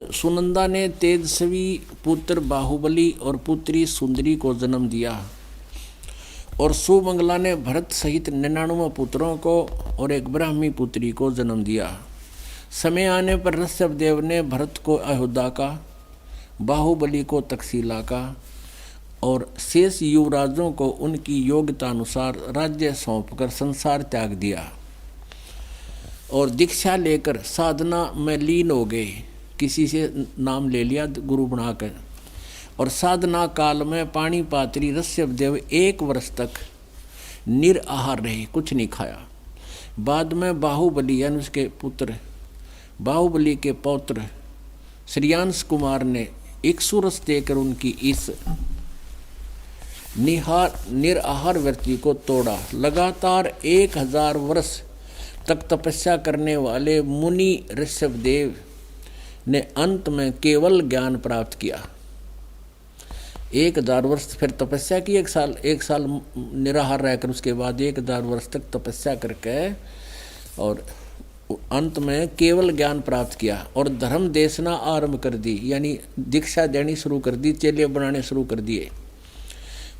[SPEAKER 1] सुनंदा ने तेजस्वी पुत्र बाहुबली और पुत्री सुंदरी को जन्म दिया और सुमंगला ने भरत सहित 99 पुत्रों को और एक ब्राह्मी पुत्री को जन्म दिया। समय आने पर ऋषभ देव ने भरत को अयोध्या का, बाहुबली को तक्षशिला का और शेष युवराजों को उनकी योग्यता अनुसार राज्य सौंपकर संसार त्याग दिया और दीक्षा लेकर साधना में लीन हो गए। किसी से नाम ले लिया गुरु बनाकर और साधना काल में पाणिपात्री ऋषभदेव 1 वर्ष तक निराहार रहे, कुछ नहीं खाया। बाद में बाहुबली यानी उसके पुत्र, बाहुबली के पौत्र श्रेयांश कुमार ने इक्षुरस देकर उनकी इस निराहार वृत्ति को तोड़ा। लगातार 1000 वर्ष तक तपस्या करने वाले मुनि ऋषभदेव ने अंत में केवल ज्ञान प्राप्त किया। 1000 वर्ष फिर तपस्या की, एक साल निराहार रहकर उसके बाद 1000 वर्ष तक तपस्या करके और अंत में केवल ज्ञान प्राप्त किया और धर्म देशना आरंभ कर दी, यानी दीक्षा देनी शुरू कर दी, चेले बनाने शुरू कर दिए।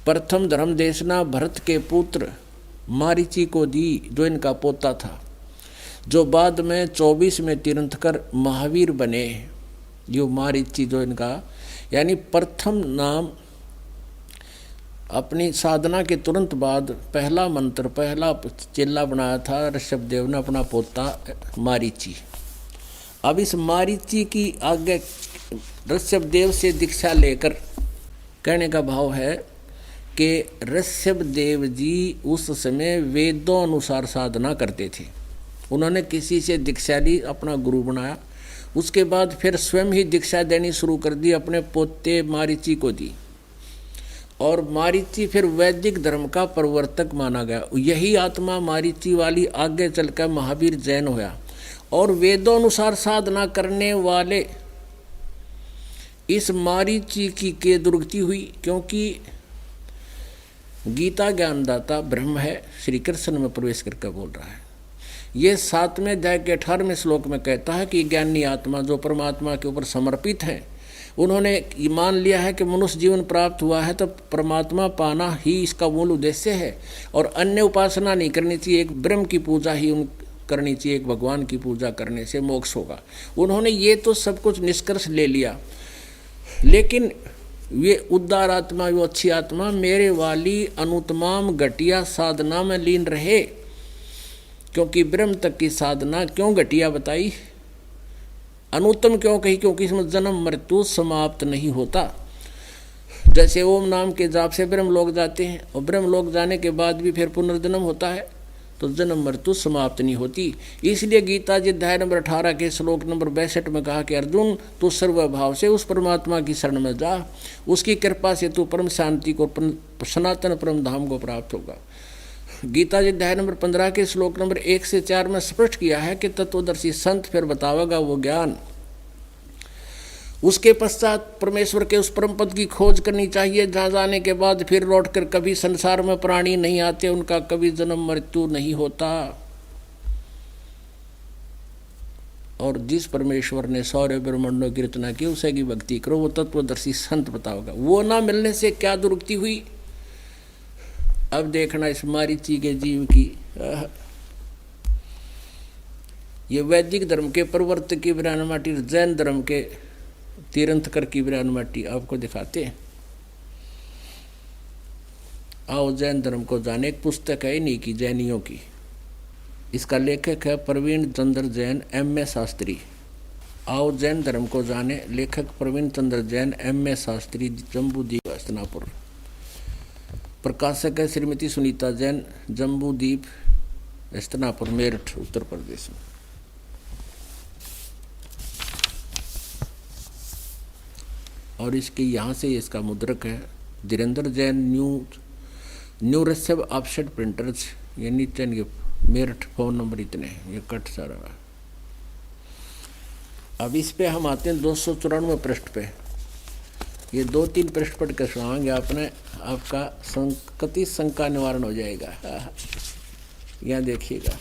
[SPEAKER 1] प्रथम धर्म देशना भरत के पुत्र मारीची को दी, जो इनका पोता था, जो बाद में 24 में तीर्थंकर महावीर बने। जो मारीची जो इनका, यानी प्रथम नाम अपनी साधना के तुरंत बाद पहला मंत्र, पहला चेला बनाया था ऋषभदेव ने अपना पोता मारीची। अब इस मारीची की आगे ऋषभदेव से दीक्षा लेकर कहने का भाव है कि ऋषभदेव जी उस समय वेदों अनुसार साधना करते थे। उन्होंने किसी से दीक्षा ली, अपना गुरु बनाया, उसके बाद फिर स्वयं ही दीक्षा देनी शुरू कर दी, अपने पोते मारीची को दी। और मारीची फिर वैदिक धर्म का प्रवर्तक माना गया। यही आत्मा मारीची वाली आगे चलकर महावीर जैन हुआ। और वेदों अनुसार साधना करने वाले इस मारीची की दुर्गति हुई, क्योंकि गीता ज्ञानदाता ब्रह्म है, श्री कृष्ण में प्रवेश करके बोल रहा है। ये 7वें अध्याय के 18वें श्लोक में कहता है कि ज्ञानी आत्मा जो परमात्मा के ऊपर समर्पित है, उन्होंने मान लिया है कि मनुष्य जीवन प्राप्त हुआ है तो परमात्मा पाना ही इसका मूल उद्देश्य है और अन्य उपासना नहीं करनी चाहिए, एक ब्रह्म की पूजा ही करनी चाहिए, एक भगवान की पूजा करने से मोक्ष होगा। उन्होंने ये तो सब कुछ निष्कर्ष ले लिया, लेकिन वे उदार आत्मा, वो अच्छी आत्मा मेरे वाली अनुत्तम घटिया साधना में लीन रहे। क्योंकि ब्रह्म तक की साधना क्यों घटिया बताई, अनुत्तम क्यों कही, क्योंकि इसमें जन्म मृत्यु समाप्त नहीं होता। जैसे ओम नाम के जाप से ब्रह्म लोक जाते हैं और ब्रह्म लोक जाने के बाद भी फिर पुनर्जन्म होता है, तो जन्म मृत्यु समाप्त नहीं होती। इसलिए गीता जी अध्याय नंबर 18 के श्लोक नंबर 62 में कहा कि अर्जुन तू सर्वभाव से उस परमात्मा की शरण में जा, उसकी कृपा से तू परम शांति को, सनातन परम धाम को प्राप्त होगा। गीता जी अध्याय नंबर 15 के श्लोक नंबर 1 से 4 में स्पष्ट किया है कि तत्वदर्शी संत फिर बतावेगा वो ज्ञान। उसके पश्चात परमेश्वर के उस परम पद की खोज करनी चाहिए, जहाँ जाने के बाद फिर लौटकर कभी संसार में प्राणी नहीं आते, उनका कभी जन्म मृत्यु नहीं होता। और जिस परमेश्वर ने सौर्य ब्रह्मांडों की रचना की उसे की भक्ति करो, वो तत्वदर्शी संत बताओगा। वो ना मिलने से क्या दुर्गति हुई। अब देखना इस मारीची के जीव की, ये वैदिक धर्म के प्रवर्तक की विरान माटी, जैन धर्म के तीर्थंकर की विरान माटी आपको दिखाते हैं। आओ जैन धर्म को जाने। एक पुस्तक है इन्हीं की, जैनियों की। इसका लेखक है प्रवीण चंद्र जैन, M.A. शास्त्री। आओ जैन धर्म को जाने, लेखक प्रवीण चंद्र जैन, M.A. शास्त्री, जम्बूद्वीप हस्तिनापुर। प्रकाशक है श्रीमती सुनीता जैन, जम्बूद्वीप हस्तिनापुर, मेरठ, उत्तर प्रदेश में। और इसके यहाँ से इसका मुद्रक है Dhirendra Jain, new Rishabh offset printers, ये नीचे मेरठ, फोन नंबर इतने, ये कट सारा। अब इस पे हम आते हैं 294 पृष्ठ पे। ये 2-3 पृष्ठ पढ़ कर सुनाएंगे आपने, आपका संकति शंका निवारण हो जाएगा। यहाँ देखिएगा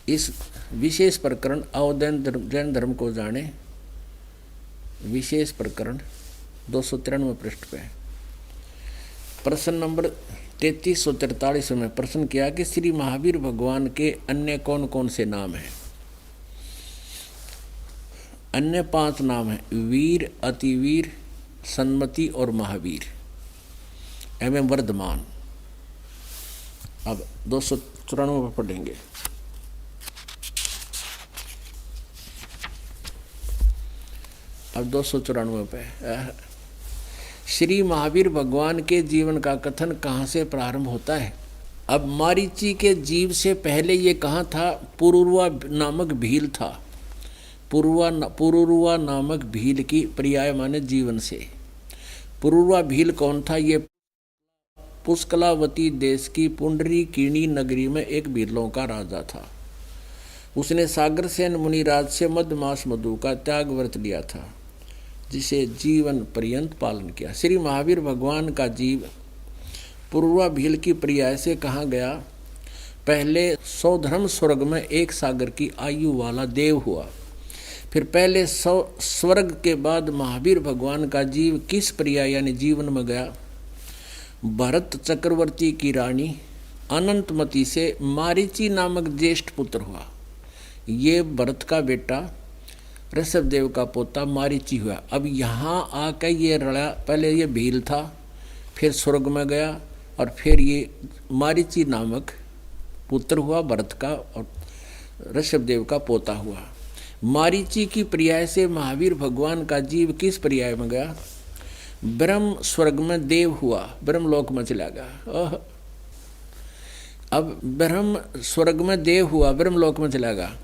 [SPEAKER 1] इस विशेष प्रकरण अवधेन जैन धर्म को जाने, विशेष प्रकरण 293 पृष्ठ पे प्रश्न नंबर 3343 में प्रश्न किया कि श्री महावीर भगवान के अन्य कौन कौन से नाम हैं। अन्य 5 नाम हैं, वीर, अतिवीर, सन्मति और महावीर एवं वर्धमान। अब 294 में पढ़ेंगे। अब 294 पे। श्री महावीर भगवान के जीवन का कथन कहाँ से प्रारंभ होता है? अब मारीची के जीव से पहले ये कहाँ था? पुरुरवा नामक भील था। पुरुरवा नामक भील की पर्याय माने जीवन से। पुरुरवा भील कौन था? ये पुष्कलावती देश की पुंडरीकीणी नगरी में एक भीलों का राजा था। उसने सागरसेन मुनिराज से मधमास मधु का त्याग व्रत लिया था, जिसे जीवन पर्यंत पालन किया। श्री महावीर भगवान का जीव पुरुरवा भील की पर्याय से कहा गया। पहले सौधर्म स्वर्ग में एक सागर की आयु वाला देव हुआ। फिर पहले स्वर्ग के बाद महावीर भगवान का जीव किस पर्याय यानी जीवन में गया? भरत चक्रवर्ती की रानी अनंतमती से मारीची नामक ज्येष्ठ पुत्र हुआ। ये भरत का बेटा ऋषभदेव का पोता मारीची हुआ। अब यहाँ आकर ये रड़ा, पहले ये भील था, फिर स्वर्ग में गया और फिर ये मारीची नामक पुत्र हुआ भरत का और ऋषभदेव का पोता हुआ। मारीची की पर्याय से महावीर भगवान का जीव किस पर्याय में गया? ब्रह्म स्वर्ग में देव हुआ, ब्रह्मलोक में चला गया। अब ब्रह्म स्वर्ग में देव हुआ, ब्रह्मलोक में चला गया।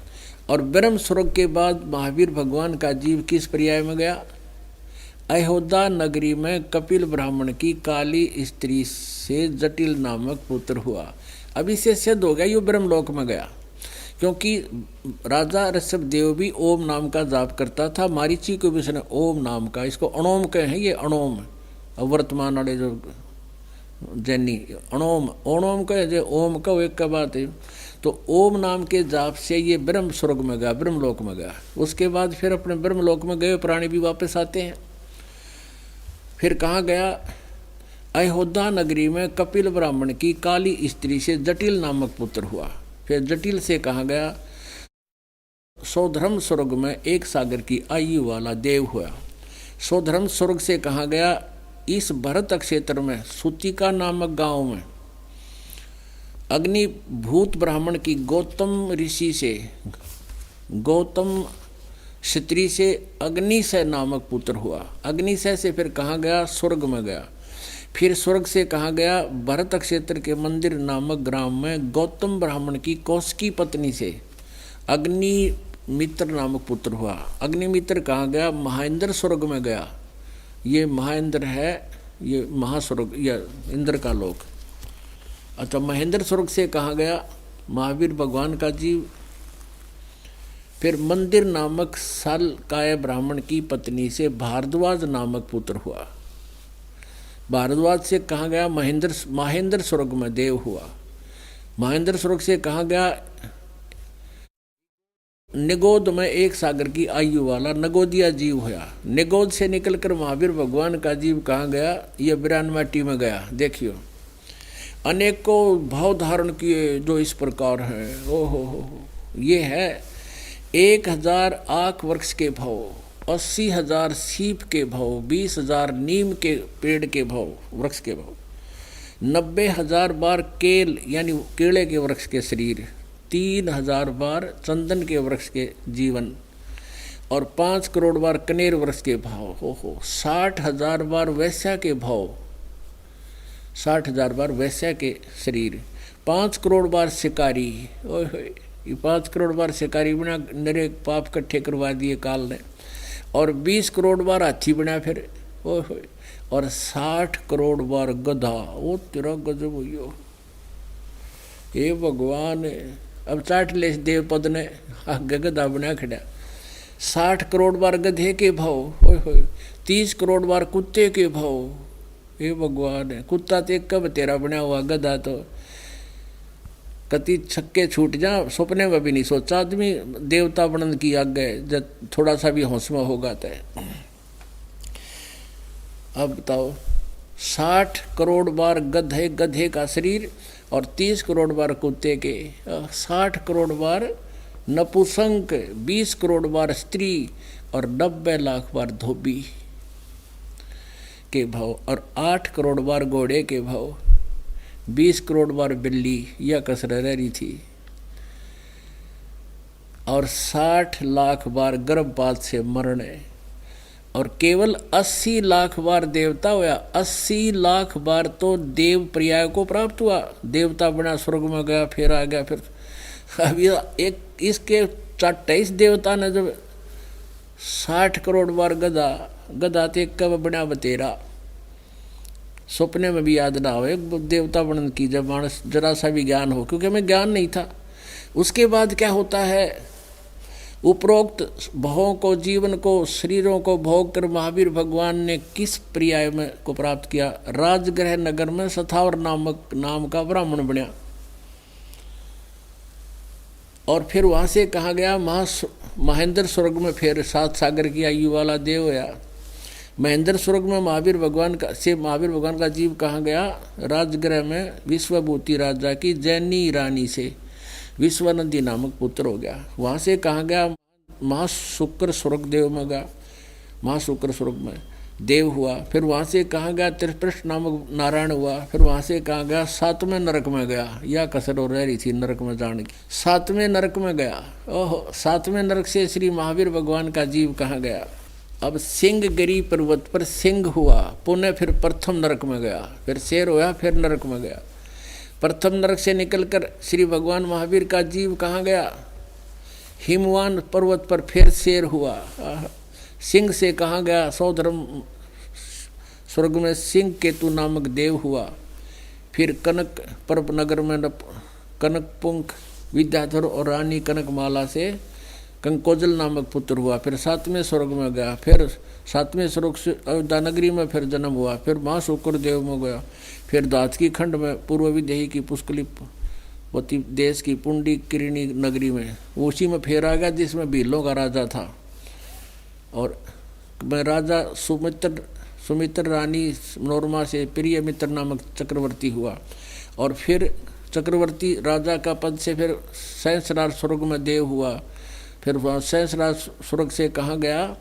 [SPEAKER 1] और ब्रह्म स्वर्ग के बाद महावीर भगवान का जीव किस पर्याय में गया? अयोध्या नगरी में कपिल ब्राह्मण की काली स्त्री से जटिल नामक पुत्र हुआ। अब इसे सिद्ध हो गया ये ब्रह्मलोक में गया, क्योंकि राजा ऋषभदेव भी ओम नाम का जाप करता था। मारीची को भी उसने ओम नाम का, इसको अणोम कहे हैं, ये अणोम वर्तमान वाले जो जैनी अणोम अणोम कहे जो ओम का एक का बात है। तो ओम नाम के जाप से ये ब्रह्म स्वर्ग में गया, ब्रह्मलोक में गया। उसके बाद फिर अपने ब्रह्मलोक में गए प्राणी भी वापस आते हैं। फिर कहाँ गया? अयोध्या नगरी में कपिल ब्राह्मण की काली स्त्री से जटिल नामक पुत्र हुआ। फिर जटिल से कहा गया सौधर्म स्वर्ग में एक सागर की आयु वाला देव हुआ। सौधर्म स्वर्ग से कहा गया इस भरत क्षेत्र में सुतिका नामक गांव में अग्नि भूत ब्राह्मण की गौतम ऋषि से गौतम स्त्री से अग्निशय नामक पुत्र हुआ। अग्निशय से फिर कहा गया स्वर्ग में गया। फिर स्वर्ग से कहा गया भरत क्षेत्र के मंदिर नामक ग्राम में गौतम ब्राह्मण की कौशिकी पत्नी से अग्निमित्र नामक पुत्र हुआ। अग्निमित्र कहा गया? महेंद्र स्वर्ग में गया। ये महेंद्र है, ये महास्वर्ग या इंद्र का लोक। अच्छा, महेंद्र स्वर्ग से कहा गया महावीर भगवान का जीव। फिर मंदिर नामक सालकाय ब्राह्मण की पत्नी से भारद्वाज नामक पुत्र हुआ। भारद्वाज से कहा गया महेंद्र स्वर्ग में देव हुआ। महेंद्र स्वर्ग से कहा गया निगोद में एक सागर की आयु वाला नगोदिया जीव हुआ। निगोद से निकलकर महावीर भगवान का जीव कहाँ गया? ये बिरानमाटी में गया। देखियो अनेकों भाव धारण किए जो इस प्रकार हैं। ओहो ये है 1000 आक वृक्ष के भाव, 80,000 सीप के भाव, 20,000 नीम के पेड़ के भाव वृक्ष के भाव, 90,000 बार केल यानी केले के वृक्ष के शरीर, 3,000 बार चंदन के वृक्ष के जीवन और 5 करोड़ बार कनेर वृक्ष के भाव। हो 60,000 बार वैश्या के भाव, 60,000 बार वैश्या के शरीर, 5 करोड़ बार शिकारी। ओए ये 5 करोड़ बार शिकारी बना, नरे पाप इकट्ठे करवा दिए काल ने। और 20 करोड़ बार हाथी बना फिर। ओए और 60 करोड़ बार गधा। वो तेरा गजब हो ये भगवान। अब चाट ले देव पद ने आगे गधा बना खड़ा। 60 करोड़ बार गधे के भाव। ओए 30 करोड़ बार कुत्ते के भाव। ये भगवान है। कुत्ता तो कब तेरा बना हुआ, गधा तो कति छक्के छूट जा, सपने में भी नहीं सोचा आदमी देवता बनन की आगे जब थोड़ा सा भी हौसला होगा तो। अब बताओ 60 करोड़ बार गधे का शरीर और 30 करोड़ बार कुत्ते के, 60 करोड़ बार नपुंसक, 20 करोड़ बार स्त्री और 90 लाख बार धोबी के भाव और 8 करोड़ बार घोड़े के भाव, 20 करोड़ बार बिल्ली या कसर रही थी और 60 लाख बार गर्भपात से मरने और केवल 80 लाख बार देवता हुआ। 80 लाख बार तो देव पर्याय को प्राप्त हुआ, देवता बना, स्वर्ग में गया, फिर आ गया। फिर अभी एक इसके 28 देवता ने जब 60 करोड़ बार गधा गधा ते कब बना बतेरा, सपने में भी याद ना हो एक देवता बनने की, जब मानस जरा सा भी ज्ञान हो, क्योंकि हमें ज्ञान नहीं था। उसके बाद क्या होता है, उपरोक्त भवों को, जीवन को, शरीरों को भोग कर महावीर भगवान ने किस पर्याय में को प्राप्त किया? राजगृह नगर में सथावर नाम का ब्राह्मण बना, और फिर वहां से कहा गया महेंद्र स्वर्ग में, फिर 7 सागर की आयु वाला देव होया। महेंद्र स्वर्ग में महावीर भगवान का जीव कहाँ गया? राजगृह में विश्वभूति राजा की जैनी रानी से विश्वनंदी नामक पुत्र हो गया। वहाँ से कहाँ गया? महाशुक्र स्वर्ग देव में गया, महाशुक्र स्वर्ग में देव हुआ। फिर वहाँ से कहाँ गया? त्रिपृष्ठ नामक नारायण हुआ। फिर वहाँ से कहाँ गया? 7वें नरक में गया। यह कसर हो रही थी नरक में जाने की। 7वें नरक में गया। ओहो, 7वें नरक से श्री महावीर भगवान का जीव कहाँ गया? अब सिंहगिरी पर्वत पर सिंह हुआ, पुनः फिर प्रथम नरक में गया, फिर शेर हुआ, फिर नरक में गया। प्रथम नरक से निकलकर श्री भगवान महावीर का जीव कहाँ गया? हिमवान पर्वत पर फिर शेर हुआ। सिंह से कहाँ गया? सौधर्म स्वर्ग में सिंह केतु नामक देव हुआ। फिर कनक पर्व नगर में कनकपुंख विद्याधर और रानी कनकमाला से कंकोजल नामक पुत्र हुआ। फिर 7वें स्वर्ग में गया। फिर 7वें स्वर्ग से अयोध्या नगरी में फिर जन्म हुआ। फिर महाशुक्र देव में गया। फिर दातकी खंड में पूर्व विदेही की पुष्कलीपति देश की पुंडी किरणी नगरी में, उसी में फिर आ गया जिसमें भीलों का राजा था। और मैं राजा सुमित्र रानी मनोरमा से प्रिय मित्र नामक चक्रवर्ती हुआ। और फिर चक्रवर्ती राजा का पद से फिर सहस्रार स्वर्ग में देव हुआ। फिर वह सहस्रार स्वर्ग से कहाँ गया?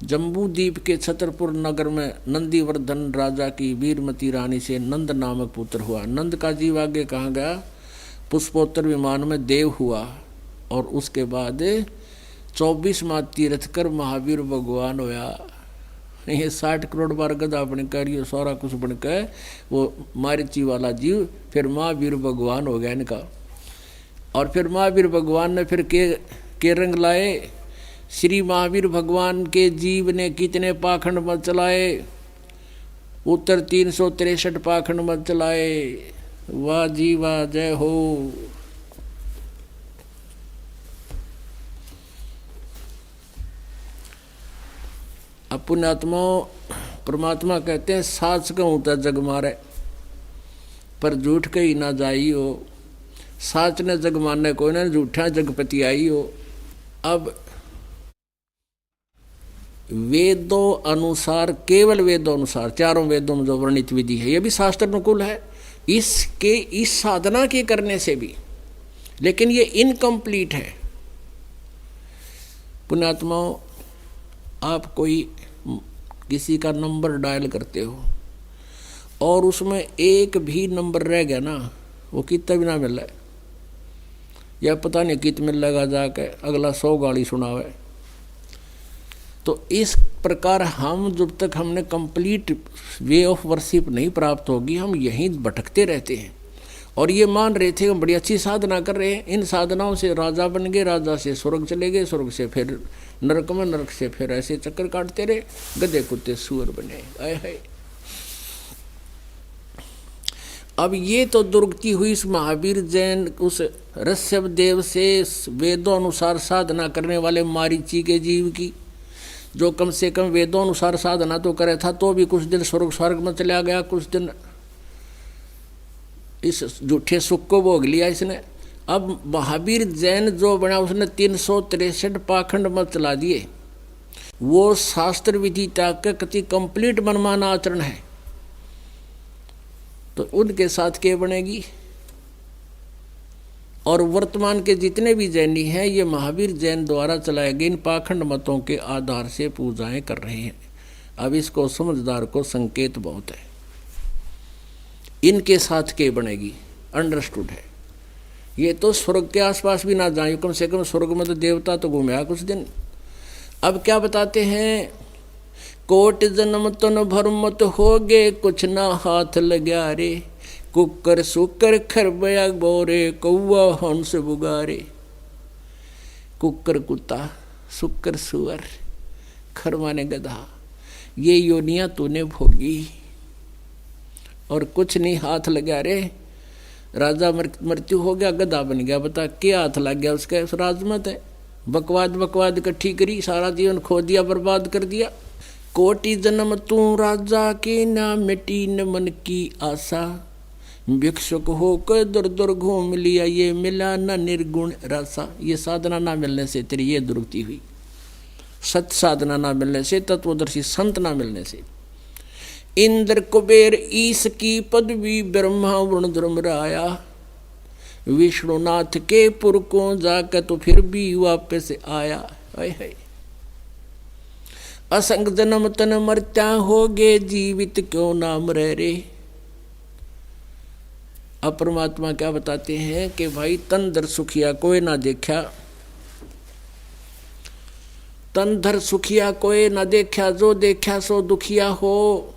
[SPEAKER 1] जम्बू द्वीप के छतरपुर नगर में नंदीवर्धन राजा की वीरमती रानी से नंद नामक पुत्र हुआ। नंद का जीव आगे कहाँ गया? पुष्पोत्तर विमान में देव हुआ। और उसके बाद 24 माह तीर्थ कर महावीर भगवान होया। ये 60 करोड़ बार गधा बनकर, ये सारा कुछ बनकर वो मारिची वाला जीव फिर महावीर भगवान हो गया इनका। और फिर महावीर भगवान ने फिर के रंग लाए? श्री महावीर भगवान के जीव ने कितने पाखंड मत चलाए? उत्तर 363 पाखंड मत चलाए। वाह जी वाह, जय हो। अब पुण्यात्मा परमात्मा कहते हैं, साच कहूँ तो जग मारे पर झूठ कही ना जाई हो। साच ने जग मारने को ना, झूठा जगपति आई हो। अब वेदों अनुसार, केवल वेदों अनुसार, चारों वेदों में जो वर्णित विधि है ये भी शास्त्र अनुकूल है, इसके इस साधना के करने से भी, लेकिन ये इनकम्प्लीट है। पुण्यात्माओं, आप कोई किसी का नंबर डायल करते हो और उसमें एक भी नंबर रह गया ना, वो कितना भी ना मिल रहा है, या पता नहीं कित मिल लगा जाके अगला 100 गाली सुनावे। तो इस प्रकार हम जब तक हमने कंप्लीट वे ऑफ वर्शिप नहीं प्राप्त होगी, हम यहीं भटकते रहते हैं। और ये मान रहे थे हम बड़ी अच्छी साधना कर रहे हैं, इन साधनाओं से राजा बन गए, राजा से स्वर्ग चले गए, स्वर्ग से फिर नरक में, नरक से फिर ऐसे चक्कर काटते रहे, गधे कुत्ते सुअर बने। आए हाय। अब ये तो दुर्गति हुई इस महावीर जैन उस ऋषभ देव से वेदों अनुसार साधना करने वाले मारीची के जीव की, जो कम से कम वेदों अनुसार साधना तो करे था, तो भी कुछ दिन स्वर्ग में चला गया, कुछ दिन इस झूठे सुख को भोग लिया इसने। अब महावीर जैन जो बना उसने 363 पाखंड मत चला दिए। वो शास्त्र विधि तक कति कंप्लीट मनमाना आचरण है, तो उनके साथ क्या बनेगी? और वर्तमान के जितने भी जैनी हैं ये महावीर जैन द्वारा चलाए गए इन पाखंड मतों के आधार से पूजाएं कर रहे हैं। अब इसको समझदार को संकेत बहुत है, इनके साथ के बनेगी, अंडरस्टूड है। ये तो स्वर्ग के आसपास भी ना जाए, कम से कम स्वर्ग में तो देवता तो घूमे कुछ दिन। अब क्या बताते हैं कोट जन्म तन भर मत होगे, कुछ ना हाथ लग्या रे। कुकर सुकर खरबया बोरे, कौआ हंस बुगारे। कुकर कुत्ता, सुकर सुअर, खर माने गधा, ये योनियां तूने भोगी और कुछ नहीं हाथ लगा रे। राजा मृत्यु हो गया, गधा बन गया, बता क्या हाथ लग गया उसका? उस राजमत है, बकवाद बकवाद इकट्ठी करी, सारा जीवन खो दिया, बर्बाद कर दिया। कोटि जन्म तू राजा के, ना मिटी न मन की आशा। भिक्षुक होकर दर दर घूम लिया, ये मिला न निर्गुण रासा। ये साधना ना मिलने से तेरी ये दुर्गति हुई, सत साधना ना मिलने से, तत्वदर्शी संत ना मिलने से। इंद्र कुबेर ईश की पदवी, ब्रह्मा वरुण धर्मराया। विष्णुनाथ के पुर को जाकर तो फिर भी वापस आया। है असंग जन्म तन मरत्या होगे, जीवित क्यों नाम रह रे। अब परमात्मा क्या बताते हैं कि भाई तन धर सुखिया कोई ना देखा, तन धर सुखिया कोई न देखा, जो देखा सो दुखिया हो।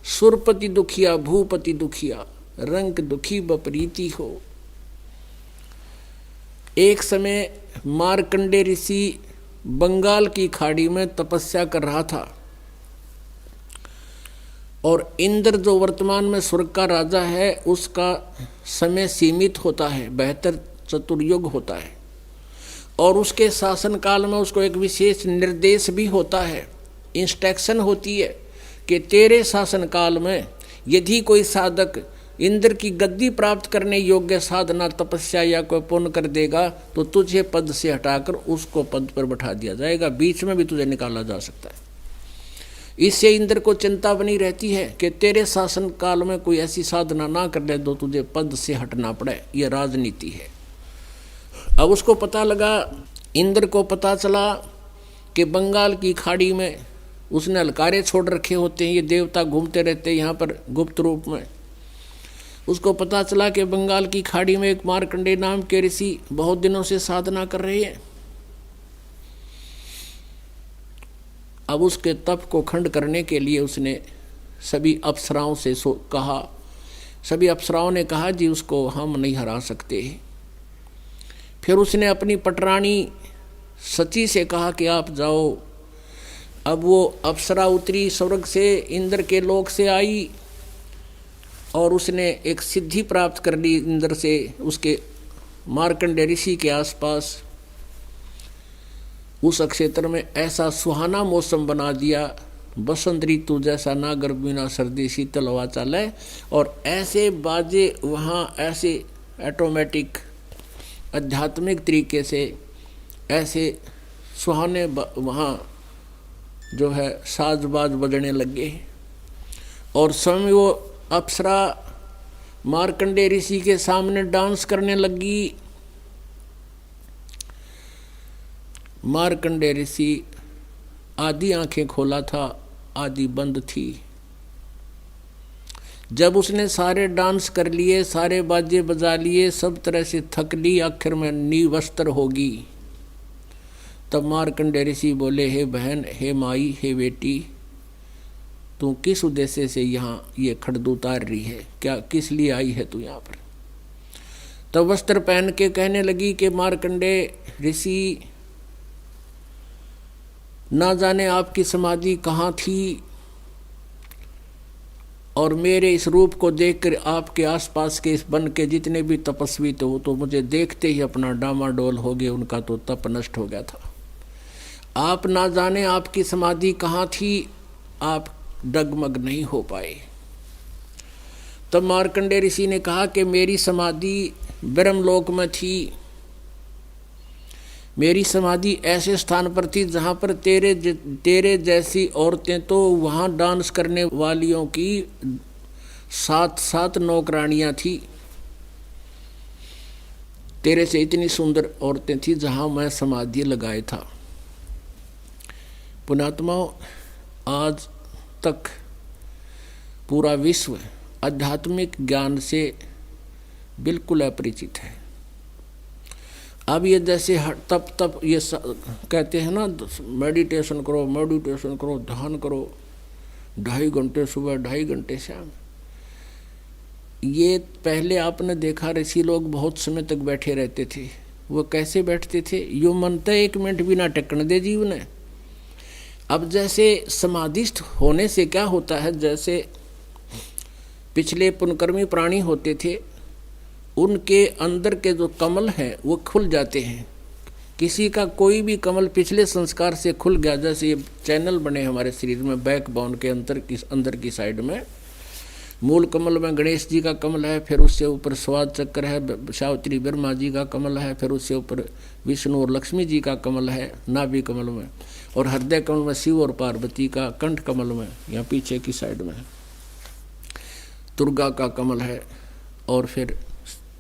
[SPEAKER 1] सुरपति दुखिया, भूपति दुखिया, रंग दुखी बपरीति हो। एक समय मार्कंडे ऋषि बंगाल की खाड़ी में तपस्या कर रहा था और इंद्र जो वर्तमान में स्वर्ग का राजा है, उसका समय सीमित होता है, 72 चतुर्युग होता है और उसके शासन काल में उसको एक विशेष निर्देश भी होता है, इंस्ट्रक्शन होती है कि तेरे शासन काल में यदि कोई साधक इंद्र की गद्दी प्राप्त करने योग्य साधना तपस्या या कोई पुण्य कर देगा तो तुझे पद से हटाकर उसको पद पर बैठा दिया जाएगा, बीच में भी तुझे निकाला जा सकता है। इससे इंद्र को चिंता बनी रहती है कि तेरे शासन काल में कोई ऐसी साधना ना कर ले तो तुझे पद से हटना पड़े। यह राजनीति है। अब उसको पता लगा, इंद्र को पता चला कि बंगाल की खाड़ी में उसने हलकारे छोड़ रखे होते हैं, ये देवता घूमते रहते हैं यहाँ पर गुप्त रूप में। उसको पता चला कि बंगाल की खाड़ी में एक मार्कंडे नाम के ऋषि बहुत दिनों से साधना कर रहे हैं। अब उसके तप को खंड करने के लिए उसने सभी अप्सराओं से कहा। सभी अप्सराओं ने कहा जी उसको हम नहीं हरा सकते। फिर उसने अपनी पटरानी सची से कहा कि आप जाओ। अब वो अप्सरा उतरी स्वर्ग से, इंद्र के लोक से आई और उसने एक सिद्धि प्राप्त कर ली इंद्र से, उसके मार्कंडे ऋषि के आसपास। उस क्षेत्र में ऐसा सुहाना मौसम बना दिया, बसंत ऋतु जैसा, ना गर्मी ना सर्दी, शीतल हवा चले और ऐसे बाजे वहाँ, ऐसे ऑटोमेटिक आध्यात्मिक तरीके से ऐसे सुहाने वहाँ जो है साजबाज बजने लगे और स्वयं वो अप्सरा मार्कंडे ऋषि के सामने डांस करने लगी। मार्कंडे ऋषि आधी आंखें खोला था, आधी बंद थी। जब उसने सारे डांस कर लिए, सारे बाजे बजा लिए, सब तरह से थक ली, आखिर में निवस्त्र होगी, तब मार्कंडे ऋषि बोले, हे बहन, हे माई, हे बेटी, तू किस उद्देश्य से यहाँ ये खड़द उतार रही है? क्या किस लिए आई है तू यहाँ पर? तब वस्त्र पहन के कहने लगी कि मार्कंडे ऋषि, ना जाने आपकी समाधि कहाँ थी और मेरे इस रूप को देखकर आपके आसपास के इस वन के जितने भी तपस्वी थे वो तो मुझे देखते ही अपना डामाडोल हो गए, उनका तो तप नष्ट हो गया था। आप ना जाने आपकी समाधि कहाँ थी, आप डगमग नहीं हो पाए। तब मार्कंडे ऋषि ने कहा कि मेरी समाधि ब्रह्मलोक में थी। मेरी समाधि ऐसे स्थान पर थी जहाँ पर तेरे जैसी औरतें तो वहाँ डांस करने वालियों की 7 नौकरानियाँ थी। तेरे से इतनी सुंदर औरतें थी जहाँ मैं समाधि लगाए था। पुण्यात्माओं, आज तक पूरा विश्व आध्यात्मिक ज्ञान से बिल्कुल अपरिचित है। अब ये जैसे तप तप ये कहते हैं ना, मेडिटेशन करो मेडिटेशन करो, ध्यान करो, 2.5 घंटे सुबह 2.5 घंटे शाम। ये पहले आपने देखा ऋषि लोग बहुत समय तक बैठे रहते थे। वो कैसे बैठते थे? यो मनता 1 मिनट भी ना टेकने दे जीव ने। अब जैसे समाधिस्थ होने से क्या होता है, जैसे पिछले पुनकर्मी प्राणी होते थे, उनके अंदर के जो कमल हैं वो खुल जाते हैं। किसी का कोई भी कमल पिछले संस्कार से खुल गया, जैसे ये चैनल बने हमारे शरीर में बैकबोन के अंदर की साइड में, मूल कमल में गणेश जी का कमल है, फिर उससे ऊपर स्वाद चक्र है, सावित्री ब्रह्मा जी का कमल है, फिर उससे ऊपर विष्णु और लक्ष्मी जी का कमल है नाभि कमल में, और हृदय कमल में शिव और पार्वती का कंठ कमल में, यहाँ पीछे की साइड में दुर्गा का कमल है, और फिर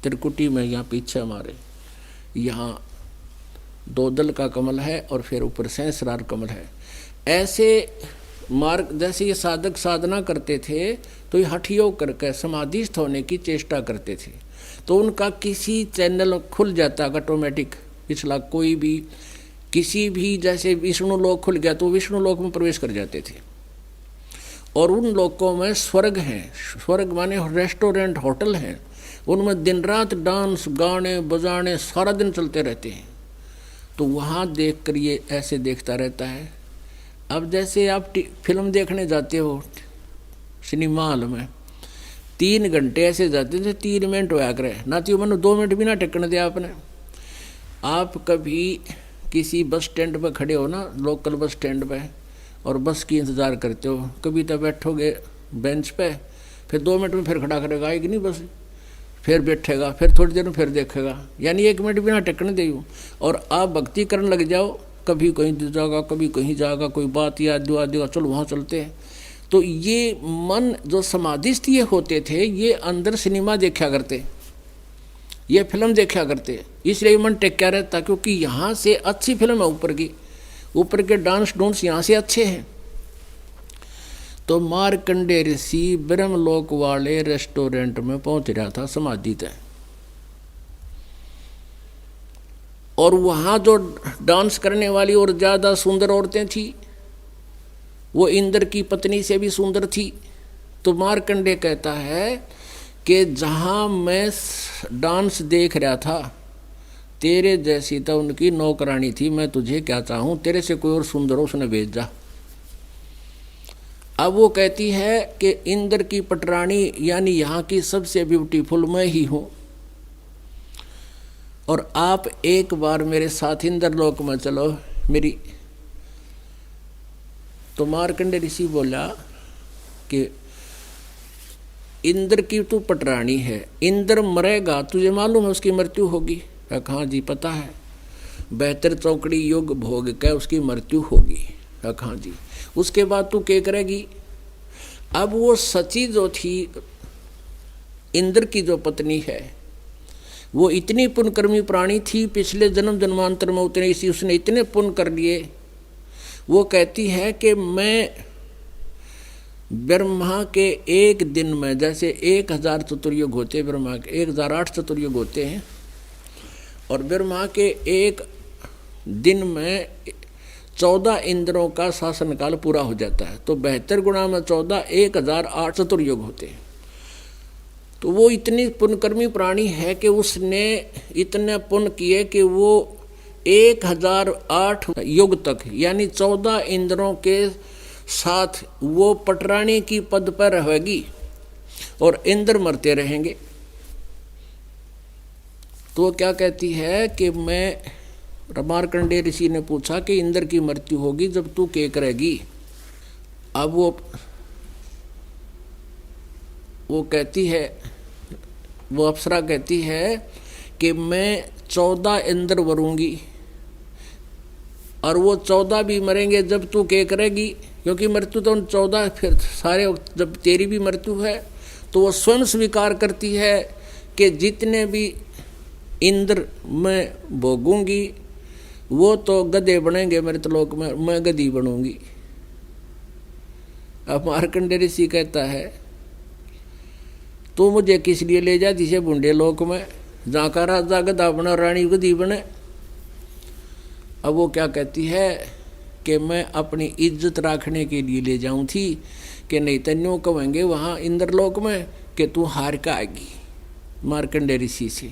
[SPEAKER 1] त्रिकुटी में यहाँ पीछे हमारे यहाँ दोदल का कमल है, और फिर ऊपर सहस्रार कमल है। ऐसे मार्ग जैसे ये साधक साधना करते थे तो ये हठ योग करके समाधिस्थ होने की चेष्टा करते थे, तो उनका किसी चैनल खुल जाता ऑटोमेटिक पिछला कोई भी, किसी भी, जैसे विष्णु लोक खुल गया तो विष्णु लोक में प्रवेश कर जाते थे। और उन लोकों में स्वर्ग हैं, स्वर्ग माने रेस्टोरेंट होटल हैं, उनमें दिन रात डांस गाने बजाने सारा दिन चलते रहते हैं। तो वहाँ देख कर ये ऐसे देखता रहता है। अब जैसे आप फिल्म देखने जाते हो सिनेमा हॉल में, 3 घंटे ऐसे जाते थे, 3 मिनट होया करे ना, तो मैंने 2 मिनट भी ना टेकने दिया आपने। आप कभी किसी बस स्टैंड पर खड़े हो ना, लोकल बस स्टैंड पे, और बस की इंतज़ार करते हो, कभी तो बैठोगे बेंच पे, फिर 2 मिनट में फिर खड़ा करेगा, आएगी नहीं बस, फिर बैठेगा, फिर थोड़ी देर में फिर देखेगा, यानी 1 मिनट भी ना टेकने दे। और आप भक्ति करने लग जाओ, कभी कहीं जाएगा कभी कहीं जाएगा, कोई बात याद दिवा देगा, चलो वहाँ चलते हैं। तो ये मन जो समाधिस्थ ये होते थे, ये अंदर सिनेमा देखा करते, ये फिल्म देखा करते, इसलिए मन टेक्या रहता, क्योंकि यहाँ से अच्छी फिल्म है, ऊपर के डांस डोंस यहाँ से अच्छे हैं। तो मार्कंडे ऋषि ब्रह्मलोक वाले रेस्टोरेंट में पहुंच रहा था समाधि तय, और वहाँ जो डांस करने वाली और ज़्यादा सुंदर औरतें थी, वो इंद्र की पत्नी से भी सुंदर थी। तो मार्कंडे कहता है कि जहाँ मैं डांस देख रहा था, तेरे जैसी तो उनकी नौकरानी थी, मैं तुझे क्या चाहूँ, तेरे से कोई और सुंदर हो उसने भेज जा। अब वो कहती है कि इंद्र की पटरानी यानी यहाँ की सबसे ब्यूटीफुल मैं ही हूँ, और आप एक बार मेरे साथ इंद्रलोक में चलो मेरी। तो मार्कंडे ऋषि बोला कि इंद्र की तू पटरानी है, इंद्र मरेगा, तुझे मालूम है उसकी मृत्यु होगी? हाँ जी पता है, 72 चौकड़ी योग भोग के उसकी मृत्यु होगी। हाँ जी, उसके बाद तू क्या करेगी? अब वो सची जो थी इंद्र की जो पत्नी है, वो इतनी पुण्यकर्मी प्राणी थी, पिछले जन्म जन्मांतर में उसने इतने पुण्य कर लिए। वो कहती है कि मैं ब्रह्मा के एक दिन में, जैसे 1000 चतुर्युग होते हैं, ब्रह्मा के 1008 चतुर्युग होते हैं, और ब्रह्मा के एक दिन में 14 इंद्रों का शासनकाल पूरा हो जाता है। तो 72 गुणा में 14 1008 चतुर्युग होते हैं। तो वो इतनी पुण्यकर्मी प्राणी है कि उसने इतने पुण्य किए कि वो 1008 युग तक यानी 14 इंद्रों के साथ वो पटरानी की पद पर रहेगी और इंद्र मरते रहेंगे। तो वो क्या कहती है कि मार्कंडेय ऋषि ने पूछा कि इंद्र की मृत्यु होगी जब तू क्या करेगी? अब वो कहती है, वो अप्सरा कहती है कि मैं 14 इंद्र मरूंगी, और वो 14 भी मरेंगे जब तू क्या करेगी, क्योंकि मृत्यु तो उन 14 फिर सारे, जब तेरी भी मृत्यु है तो वो स्वयं स्वीकार करती है कि जितने भी इंद्र मैं भोगूंगी वो तो गधे बनेंगे मृतलोक में, मैं गधी बनूंगी। अब मार्कंडेय ऋषि कहता है तो मुझे किस लिए ले जाती है बूढ़े लोक में? जहाँ का राजा गधा बना रानी गधी बने। अब वो क्या कहती है कि मैं अपनी इज्जत रखने के लिए ले जाऊं थी, कि नहीं तन्यों कहेंगे वहाँ इंद्रलोक में कि तू हार का आएगी मार्कंडे ऋषि से।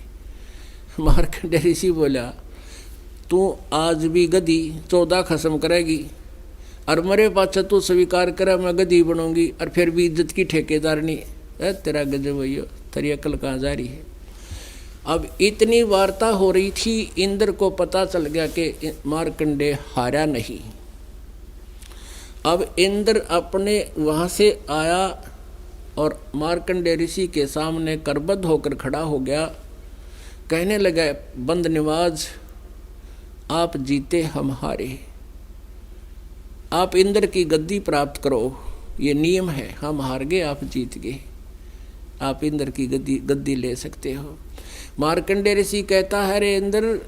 [SPEAKER 1] मार्कंडे ऋषि बोला तू आज भी गधी 14 खत्म करेगी और मरे पाछा तू स्वीकार करे मैं गधी बनूंगी और फिर भी इज्जत की ठेकेदारनी। तेरा गजब भैया, तेरी अकल कहाँ जा रही है। अब इतनी वार्ता हो रही थी, इंद्र को पता चल गया कि मार्कंडे हारा नहीं। अब इंद्र अपने वहाँ से आया और मार्कंडे ऋषि के सामने करबद्ध होकर खड़ा हो गया, कहने लगा बंद निवाज आप जीते हम हारे, आप इंद्र की गद्दी प्राप्त करो, ये नियम है, हम हार गए आप जीत गए, आप इंद्र की गद्दी ले सकते हो। मार्कंडे ऋषि कहता है रे इंद्र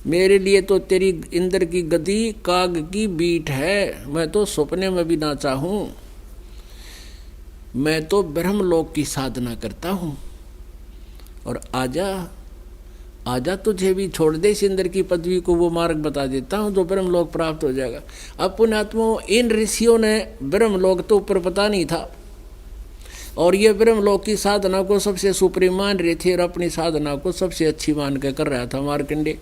[SPEAKER 1] मेरे लिए तो तेरी इंद्र की गद्दी काग की बीट है, मैं तो सपने में भी ना चाहूं, मैं तो ब्रह्मलोक की साधना करता हूं और आजा तुझे भी छोड़ दे इस इंद्र की पदवी को, वो मार्ग बता देता हूं जो ब्रह्मलोक प्राप्त हो जाएगा। अब पुण्यात्माओं इन ऋषियों ने ब्रह्मलोक तो ऊपर पता नहीं था और ये ब्रह्मलोक की साधना को सबसे सुप्रीम मान रहे थे और अपनी साधना को सबसे अच्छी मान के कर रहा था मार्कंडे।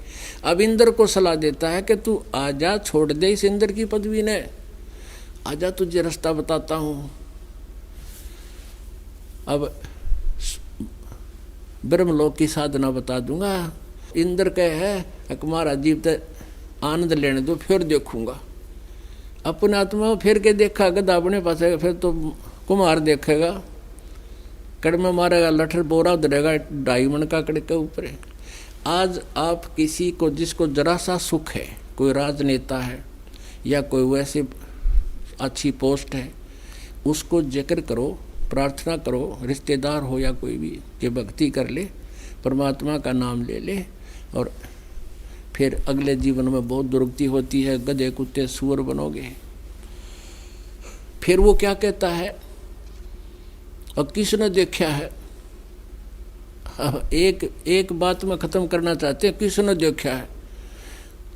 [SPEAKER 1] अब इंद्र को सलाह देता है कि तू आजा छोड़ दे इस इंद्र की पदवी ने, आजा तुझे रास्ता बताता हूं। अब ब्रह्मलोक की साधना बता दूंगा। इंद्र कहे महाराज जी तो आनंद लेने दो फिर देखूंगा। अपने आत्मा फिर के देखा गधा अपने पास है, फिर तो कुमार देखेगा कड़मे मारेगा, लठर बोरा धरेगा 2.5 मन का कड़ के ऊपर। आज आप किसी को जिसको जरा सा सुख है, कोई राजनेता है या कोई वैसे अच्छी पोस्ट है, उसको जिक्र करो, प्रार्थना करो, रिश्तेदार हो या कोई भी, कि भक्ति कर ले, परमात्मा का नाम ले ले और फिर अगले जीवन में बहुत दुर्गति होती है, गधे कुत्ते सुअर बनोगे। फिर वो क्या कहता है और किसने देखा है, एक बात में ख़त्म करना चाहते हैं, किसने देखा है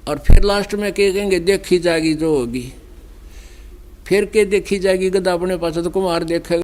[SPEAKER 1] और फिर लास्ट में कहेंगे देखी जाएगी जो होगी, फिर के देखी जाएगी गधा अपने पास तो कुमार देखेगा।